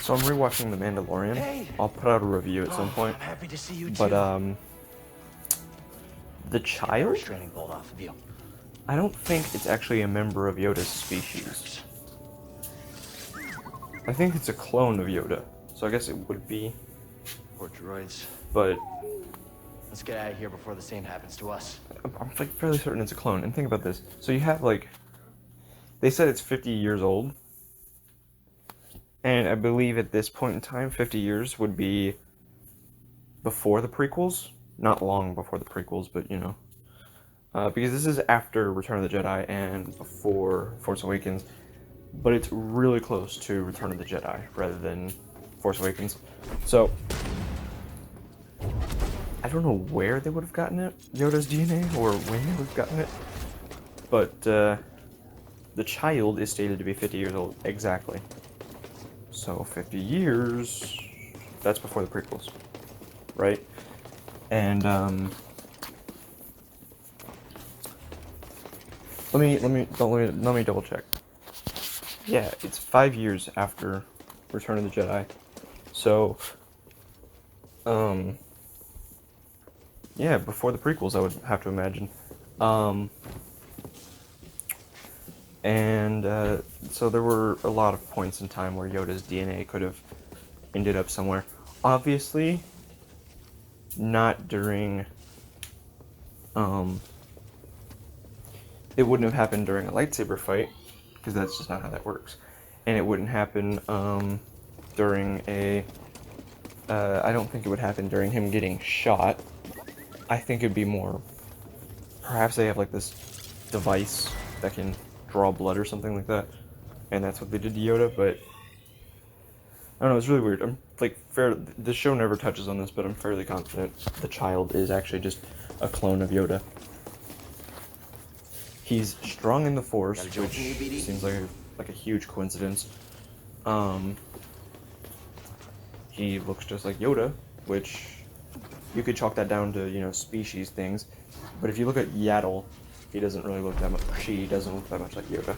So I'm rewatching The Mandalorian. Hey! I'll put out a review at some point. I'm happy to see you But too. the child? Restraining bolt off of you. I don't think it's actually a member of Yoda's species. I think it's a clone of Yoda, so I guess it would be. Poor droids. But Let's get out of here before the same happens to us. I'm like fairly certain it's a clone. And think about this. So you have like, they said it's 50 years old. And I believe at this point in time, 50 years would be before the prequels. Not long before the prequels, but you know. Because this is after Return of the Jedi and before Force Awakens. But it's really close to Return of the Jedi rather than Force Awakens. So, I don't know where they would have gotten it, Yoda's DNA, or when they would have gotten it. But the child is stated to be 50 years old, exactly. So 50 years, that's before the prequels, right? And let me double check. Yeah, it's 5 years after Return of the Jedi. So yeah, before the prequels, I would have to imagine. So there were a lot of points in time where Yoda's DNA could have ended up somewhere. Obviously, not during, it wouldn't have happened during a lightsaber fight, because that's just not how that works. And it wouldn't happen, during I don't think it would happen during him getting shot. I think it'd be more, perhaps they have like this device that can draw blood or something like that, and that's what they did to Yoda, but I don't know, it's really weird. I'm like, the show never touches on this, but I'm fairly confident the child is actually just a clone of Yoda. He's strong in the Force, which seems like a huge coincidence. He looks just like Yoda, which you could chalk that down to, you know, species things. But if you look at Yaddle, he doesn't really look that much. She doesn't look that much like Yoda.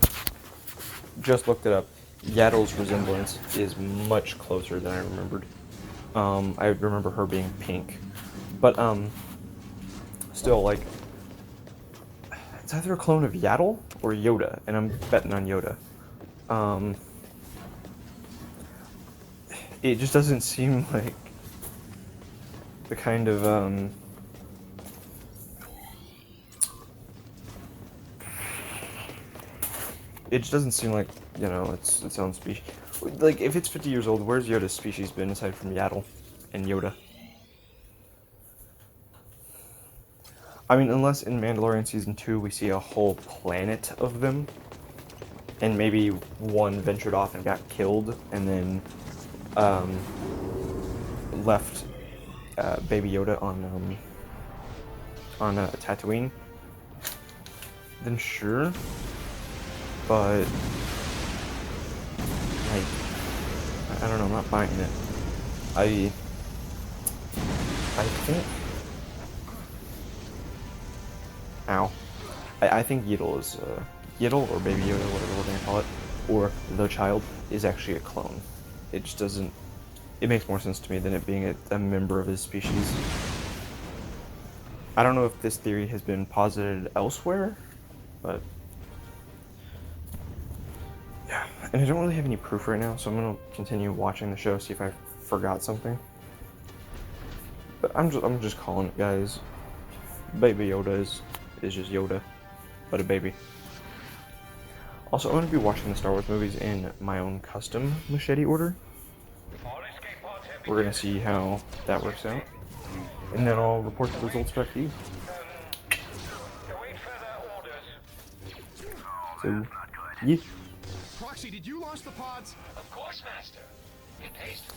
Just looked it up. Yaddle's resemblance is much closer than I remembered. I remember her being pink, but still, like, it's either a clone of Yaddle or Yoda, and I'm betting on Yoda. It just doesn't seem like the kind of it just doesn't seem like, you know, its own species. Like, if it's 50 years old, where's Yoda's species been aside from Yaddle and Yoda? I mean, unless in Mandalorian Season 2 we see a whole planet of them, and maybe one ventured off and got killed, and then left Baby Yoda on Tatooine, then sure. But like, I don't know, I'm not buying it. I think, I think Yiddle is Yiddle, or Baby Yoda, whatever we're gonna call it, or the child, is actually a clone. It just doesn't. It makes more sense to me than it being a member of his species. I don't know if this theory has been posited elsewhere, but yeah. And I don't really have any proof right now, so I'm gonna continue watching the show, see if I forgot something. But I'm just calling it, guys. Baby Yoda is just Yoda, but a baby. Also, I'm going to be watching the Star Wars movies in my own custom machete order. We're going to see how that works out. And then I'll report the results back to you. So, yeah. Proxy, did you launch the pods? Of course, Master. It pays to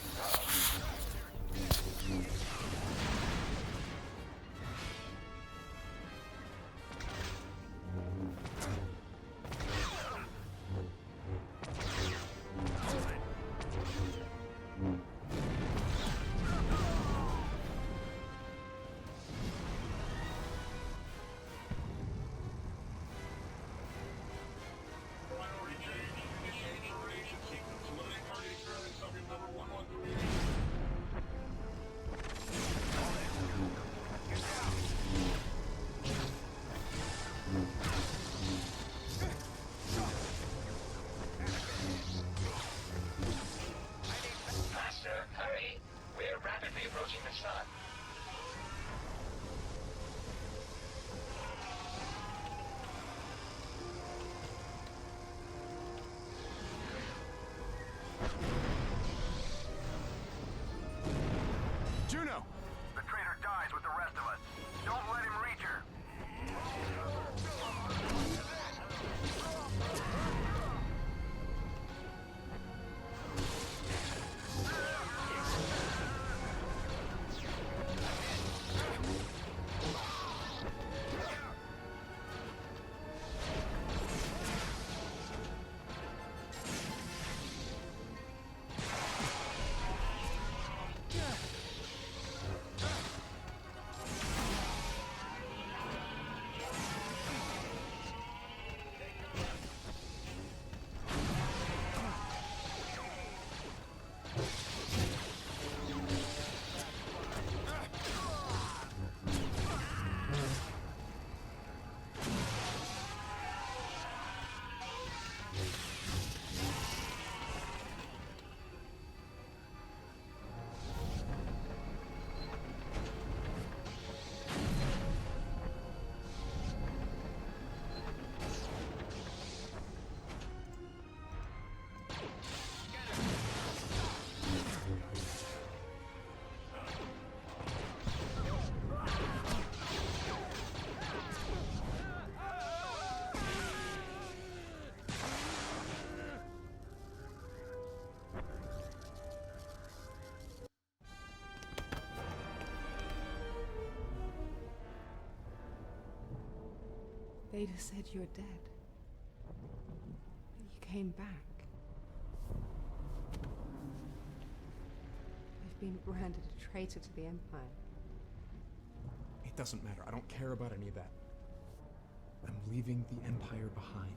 Priority change. Initiate generation sequence. Eliminate target experiment subject number 1. Vader said you're dead. But you came back. I've been branded a traitor to the Empire. It doesn't matter. I don't care about any of that. I'm leaving the Empire behind.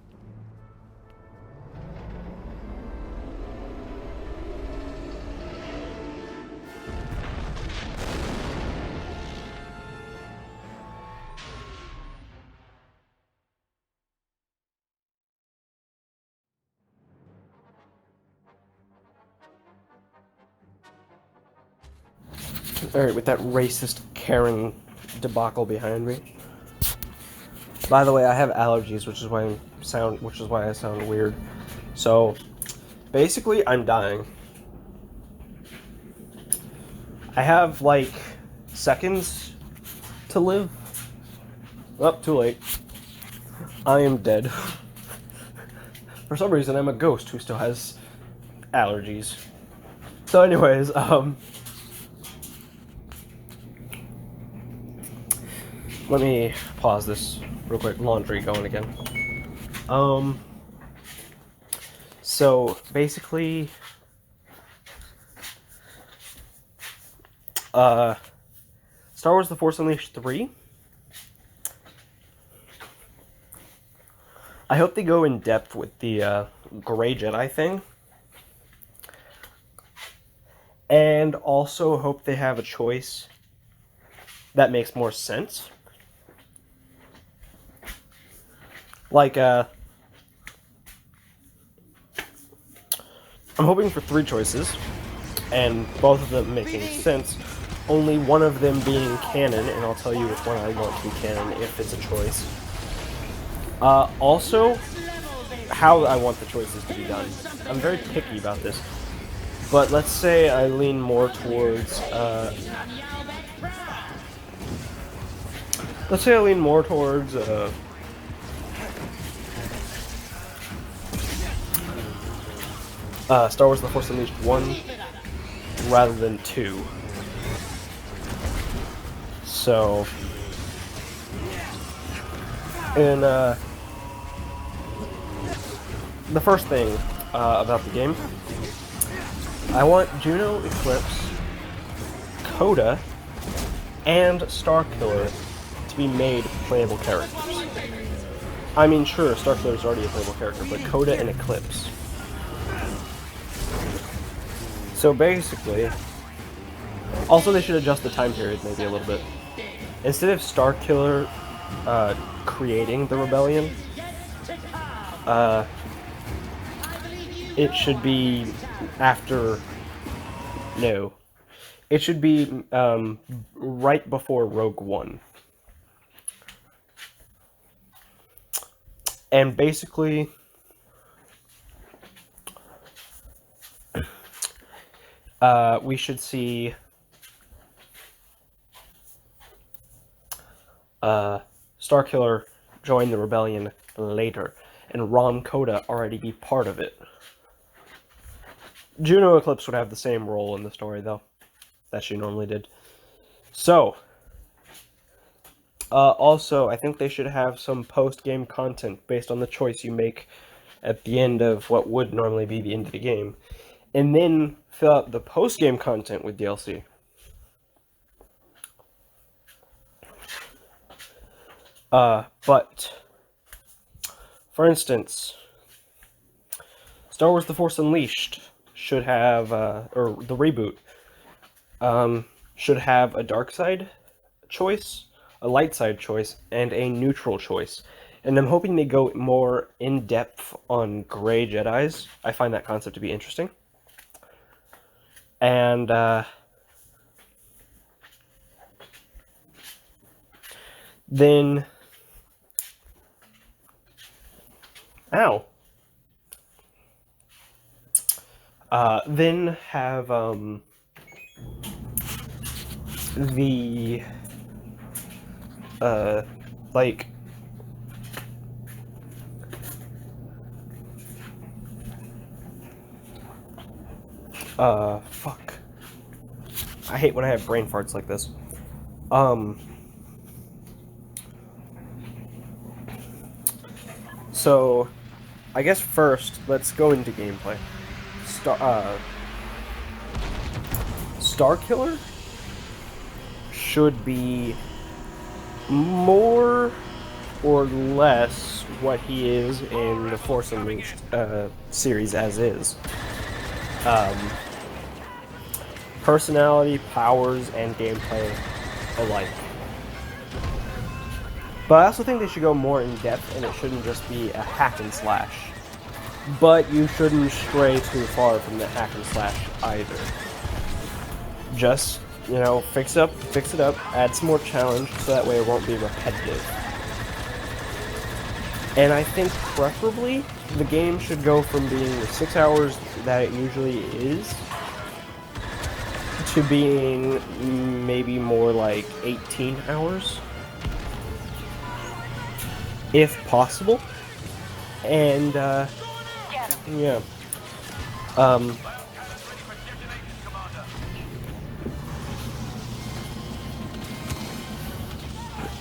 Alright, with that racist Karen debacle behind me. By the way, I have allergies, which is why I sound weird. So, basically, I'm dying. I have, like, seconds to live. Oh, too late. I am dead. For some reason, I'm a ghost who still has allergies. So anyways, let me pause this real quick. Laundry going again. So basically, Star Wars: The Force Unleashed 3. I hope they go in depth with the Gray Jedi thing. And also hope they have a choice that makes more sense. Like, I'm hoping for 3 choices, and both of them making sense, only one of them being canon, and I'll tell you which one I want to be canon if it's a choice. Also, how I want the choices to be done. I'm very picky about this, but let's say I lean more towards, Star Wars: The Force Unleashed 1 rather than 2. So, and the first thing about the game, I want Juno, Eclipse, Coda, and Starkiller to be made playable characters. I mean, sure, Starkiller is already a playable character, but Coda and Eclipse. So basically, also they should adjust the time period maybe a little bit. Instead of Starkiller creating the rebellion, it should be after. No, it should be right before Rogue One. And basically, we should see Starkiller join the rebellion later, and Rom Coda already be part of it. Juno Eclipse would have the same role in the story, though, that she normally did. So, also, I think they should have some post-game content based on the choice you make at the end of what would normally be the end of the game. And then fill out the post-game content with DLC. But, for instance, Star Wars: The Force Unleashed should have, or the reboot, should have a dark side choice, a light side choice, and a neutral choice. And I'm hoping they go more in-depth on Gray Jedis. I find that concept to be interesting. And, then, then have, the, like, fuck. I hate when I have brain farts like this. So, I guess first, let's go into gameplay. Starkiller should be more or less what he is in the Force Unleashed series as is. Personality, powers, and gameplay alike. But I also think they should go more in depth, and it shouldn't just be a hack and slash. But you shouldn't stray too far from the hack and slash either. Just, you know, fix it up, add some more challenge, so that way it won't be repetitive. And I think preferably the game should go from being the 6 hours that it usually is to being maybe more like 18 hours. If possible. And, yeah.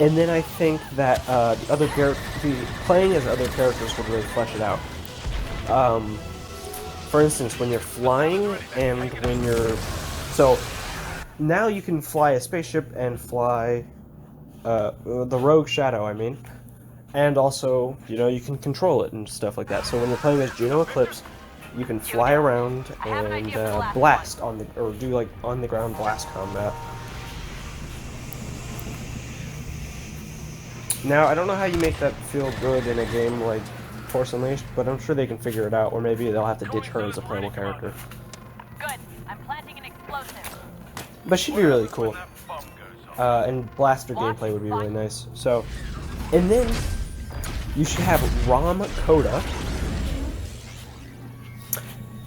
And then I think that playing as other characters would really flesh it out. For instance, when you're flying and when you're... So, now you can fly a spaceship and fly the Rogue Shadow, I mean. And also, you know, you can control it and stuff like that. So when you're playing as Juno Eclipse, you can fly around and blast on the... or do, like, on-the-ground blast combat. Now, I don't know how you make that feel good in a game like Force Unleashed, but I'm sure they can figure it out, or maybe they'll have to ditch her as a playable character. Good. I'm planting an explosive. But she'd be really cool. And blaster gameplay would be really nice. So, and then you should have Rom Coda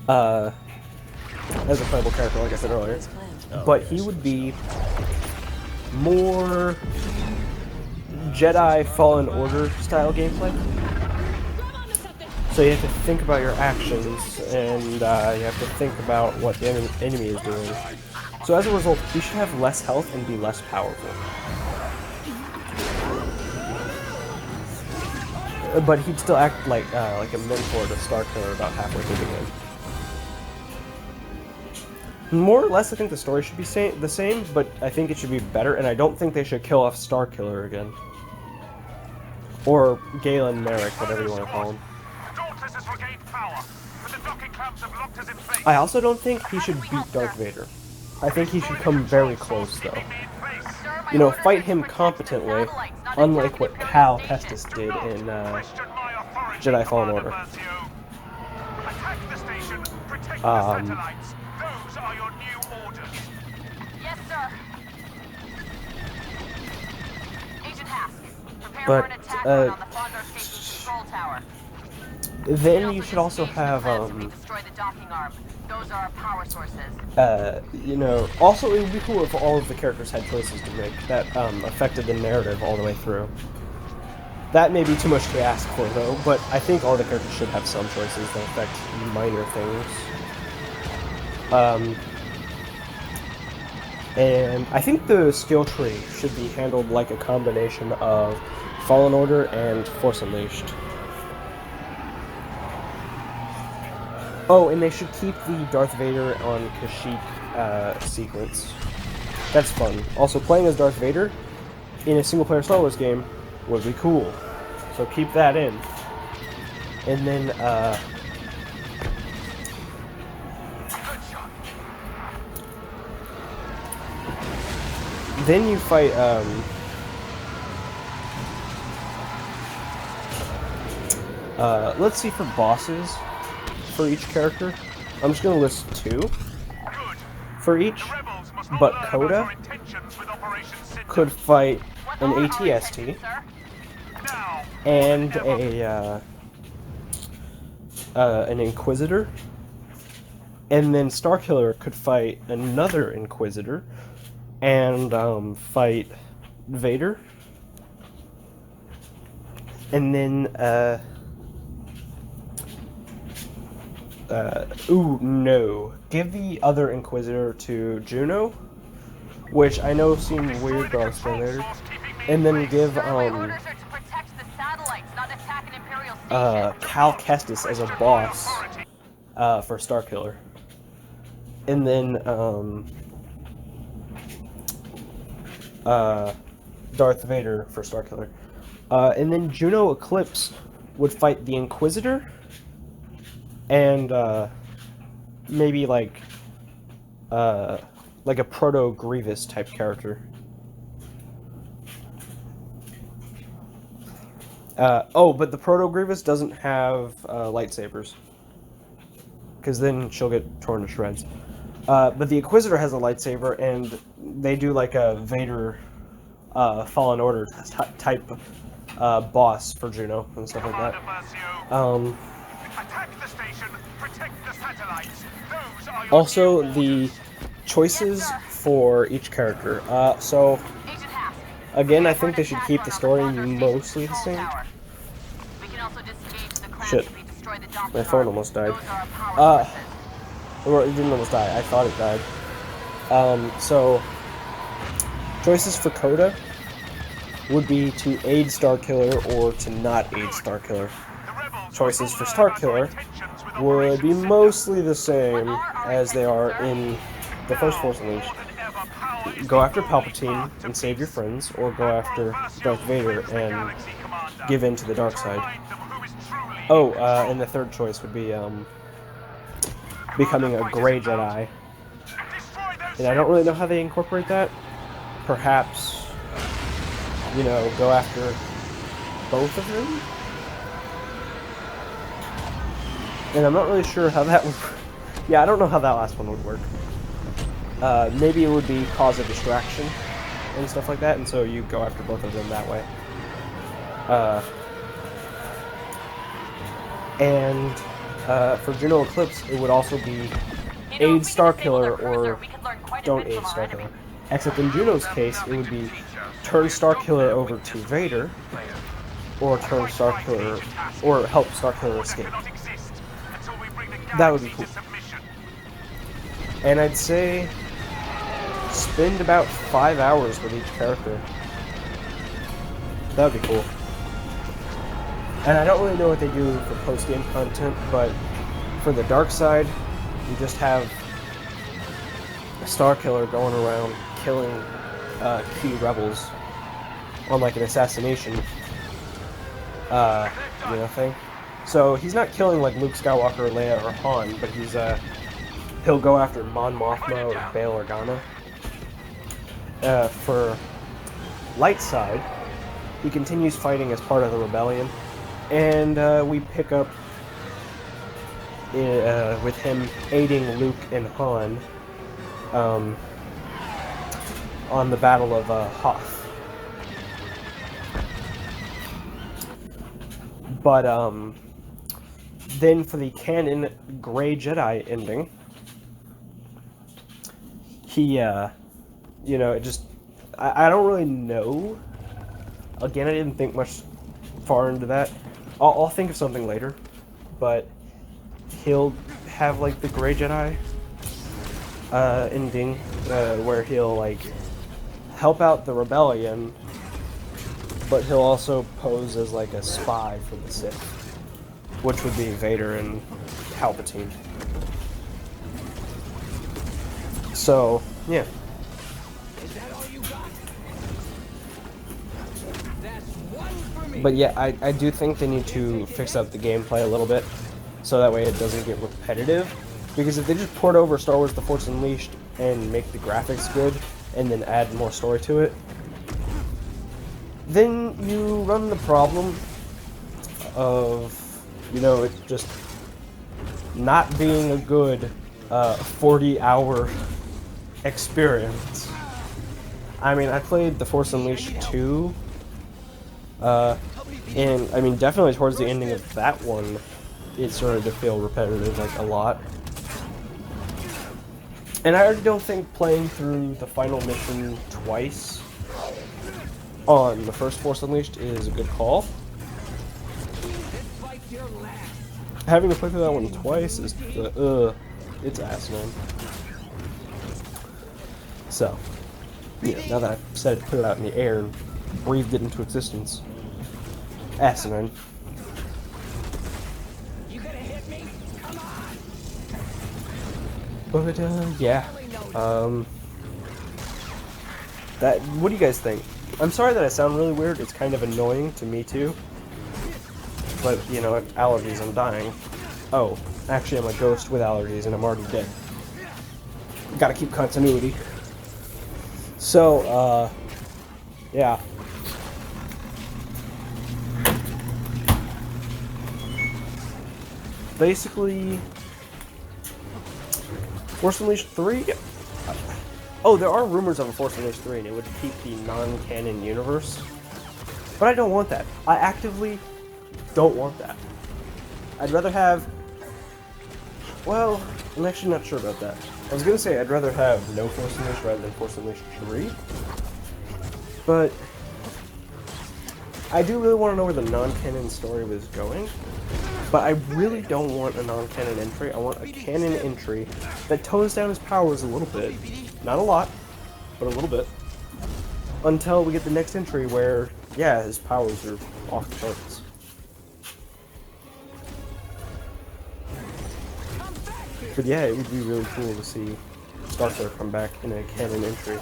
as a playable character, like I said earlier. But he would be more Jedi Fallen Order style gameplay. So you have to think about your actions, and you have to think about what the enemy is doing. So as a result, he should have less health and be less powerful. But he'd still act like a mentor to Starkiller about halfway through the game. More or less, I think the story should be the same, but I think it should be better, and I don't think they should kill off Starkiller again. Or Galen Merrick, whatever you want to call him. I also don't think he should beat Darth Vader. I think he should come very close, though. You know, fight him competently, unlike what Cal Kestis did in Jedi Fallen Order. But, then you should also have, you know, also it would be cool if all of the characters had choices to make that, affected the narrative all the way through. That may be too much to ask for, though, but I think all the characters should have some choices that affect minor things. And I think the skill tree should be handled like a combination of Fallen Order and Force Unleashed. Oh, and they should keep the Darth Vader on Kashyyyk sequence. That's fun. Also, playing as Darth Vader in a single-player Star Wars game would be cool. So keep that in. And then, then you fight, let's see for bosses for each character. I'm just gonna list 2 for each, but Coda could fight an ATST and an Inquisitor, and then Starkiller could fight another Inquisitor and fight Vader, and then ooh, no. Give the other Inquisitor to Juno, which I know seemed weird, but I'll explain later. And then give, Cal Kestis as a boss for Starkiller. And then Darth Vader for Starkiller. And then Juno Eclipse would fight the Inquisitor and maybe like a Proto Grievous type character. But the Proto Grievous doesn't have lightsabers, because then she'll get torn to shreds. But the Inquisitor has a lightsaber, and they do like a Vader Fallen Order type boss for Juno and stuff like that. Also, the choices for each character. So, again, I think they should keep the story mostly the same. Shit. My phone almost died. Or it didn't almost die. I thought it died. So, choices for Coda would be to aid Starkiller or to not aid Starkiller. Choices for Starkiller would be mostly the same as they are in the first Force Unleashed. Go after Palpatine and save your friends, or go after Darth Vader and give in to the dark side. And the third choice would be becoming a Grey Jedi. And I don't really know how they incorporate that. Perhaps, go after both of them? And I'm not really sure how that would... Yeah, I don't know how that last one would work. Maybe it would be cause a distraction and stuff like that, and so you go after both of them that way. For Juno Eclipse, it would also be aid Starkiller or don't aid Starkiller. Except in Juno's case, it would be turn Starkiller over to Vader, or turn Starkiller, or help Starkiller escape. That would be cool. And I'd say spend about 5 hours with each character. That would be cool. And I don't really know what they do for post-game content, but for the dark side, you just have a Starkiller going around killing key rebels on like an assassination thing. So he's not killing like Luke Skywalker, Leia, or Han, but he'll go after Mon Mothma or Bail Organa. For light side, he continues fighting as part of the rebellion, and we pick up with him aiding Luke and Han on the Battle of Hoth. But then for the canon Grey Jedi ending, he, it just, I don't really know. Again, I didn't think much far into that. I'll think of something later, but he'll have like the Grey Jedi ending, where he'll like help out the rebellion, but he'll also pose as like a spy for the Sith, which would be Vader and Palpatine. So, yeah. But yeah, I do think they need to fix up the gameplay a little bit, so that way it doesn't get repetitive. Because if they just port over Star Wars The Force Unleashed and make the graphics good, and then add more story to it, then you run the problem of, it just not being a good 40-hour experience. I mean, I played The Force Unleashed 2, and I mean, definitely towards the ending of that one, it started to feel repetitive, like a lot. And I already don't think playing through the final mission twice on the first Force Unleashed is a good call. Having to play through that one twice is, it's asinine. So, yeah, now that I've said it, put it out in the air and breathed it into existence. Asinine. But yeah. That. What do you guys think? I'm sorry that I sound really weird. It's kind of annoying to me too. But you know, allergies. I'm dying. Oh, actually, I'm a ghost with allergies, and I'm already dead. Gotta keep continuity. So, yeah. Basically, Force Unleashed 3? Oh, there are rumors of a Force Unleashed 3, and it would keep the non-canon universe. But I don't want that. I actively don't want that. I'd rather have... Well, I'm actually not sure about that. I was gonna say I'd rather have no Force Unleashed rather than Force Unleashed 3. But I do really want to know where the non-canon story was going. But I really don't want a non-canon entry. I want a canon entry that tones down his powers a little bit. Not a lot, but a little bit. Until we get the next entry where, yeah, his powers are off the charts. But yeah, it would be really cool to see Starkiller come back in a canon entry.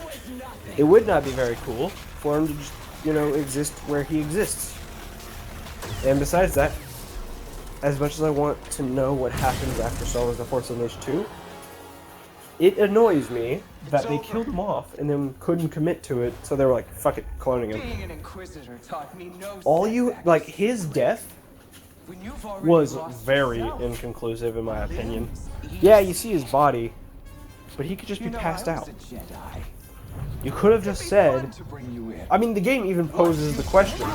It would not be very cool for him to just, you know, exist where he exists. And besides that, as much as I want to know what happens after Star Wars The Force Unleashed 2, it annoys me that they killed him off and then couldn't commit to it, so they were like, fuck it, cloning him. Being an Inquisitor taught me no All you, like, his death when you've already was lost very yourself. inconclusive in my opinion. Yeah, you see his body, but he could just be passed out. You could have just said... I mean, the game even poses the question.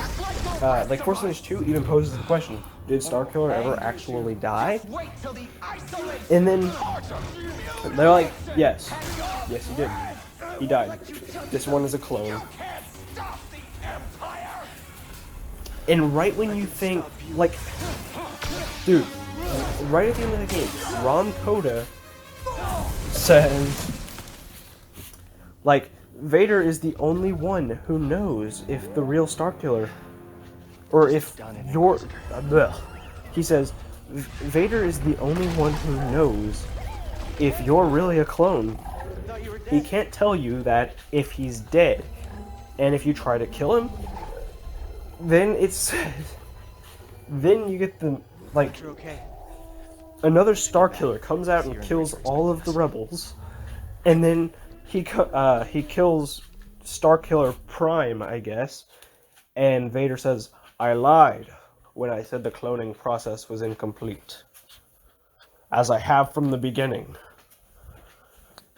Like, Force Unleashed 2 even poses the question, did Starkiller ever actually die? And then they're like, yes. Yes, he did. He died. This one is a clone. And right when you think, like, dude, right at the end of the game, Ron Coda says, like, Vader is the only one who knows if the real Starkiller, or if you're, he says, Vader is the only one who knows if you're really a clone. He can't tell you that if he's dead. And if you try to kill him, then it's, then you get the, like, another Starkiller comes out and kills all of the rebels, and then he kills Starkiller Prime, I guess, and Vader says, I lied when I said the cloning process was incomplete, as I have from the beginning,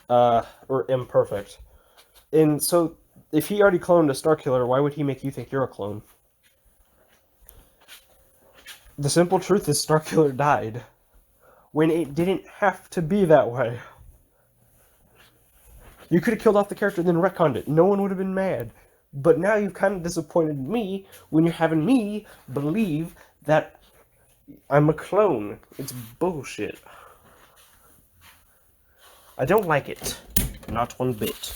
or imperfect. And so, if he already cloned a Starkiller, why would he make you think you're a clone? The simple truth is Starkiller died, when it didn't have to be that way. You could have killed off the character and then retconned it. No one would have been mad. But now you've kind of disappointed me when you're having me believe that I'm a clone. It's bullshit. I don't like it. Not one bit.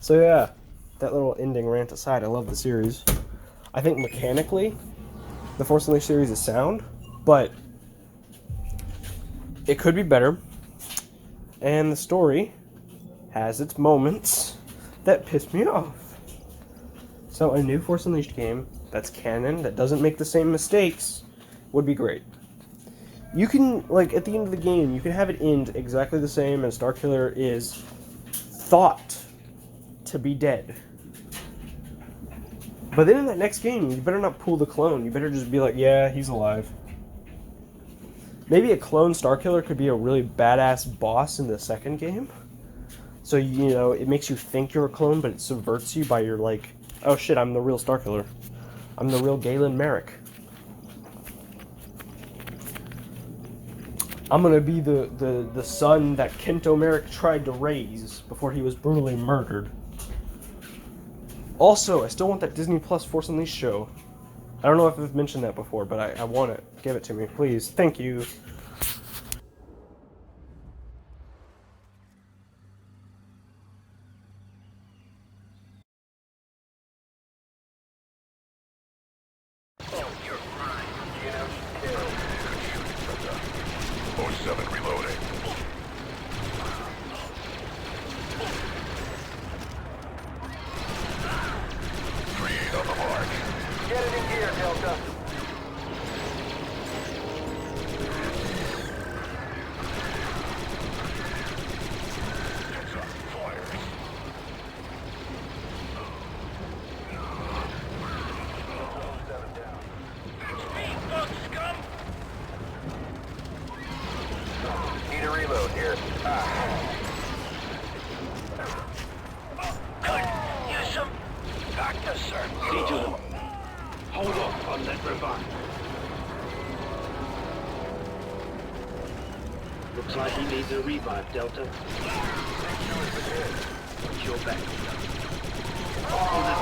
So yeah, that little ending rant aside, I love the series. I think mechanically, the Force Unleashed series is sound, but it could be better. And the story has its moments that piss me off. So a new Force Unleashed game that's canon, that doesn't make the same mistakes, would be great. You can, like, at the end of the game, you can have it end exactly the same as Starkiller is thought to be dead. But then in that next game, you better not pull the clone. You better just be like, yeah, he's alive. Maybe a clone Starkiller could be a really badass boss in the second game. So, you know, it makes you think you're a clone, but it subverts you by your, like, oh shit, I'm the real Starkiller. I'm the real Galen Merrick. I'm gonna be the son that Kento Merrick tried to raise before he was brutally murdered. Also, I still want that Disney Plus Force Unleashed show. I don't know if I've mentioned that before, but I want it. Give it to me, please. Thank you. Or Get it in gear, Delta. Need a reload here. Could use some doctor, sir. See to them. Hold off on that revive. Looks like he needs a revive, Delta. Watch your back. Oh,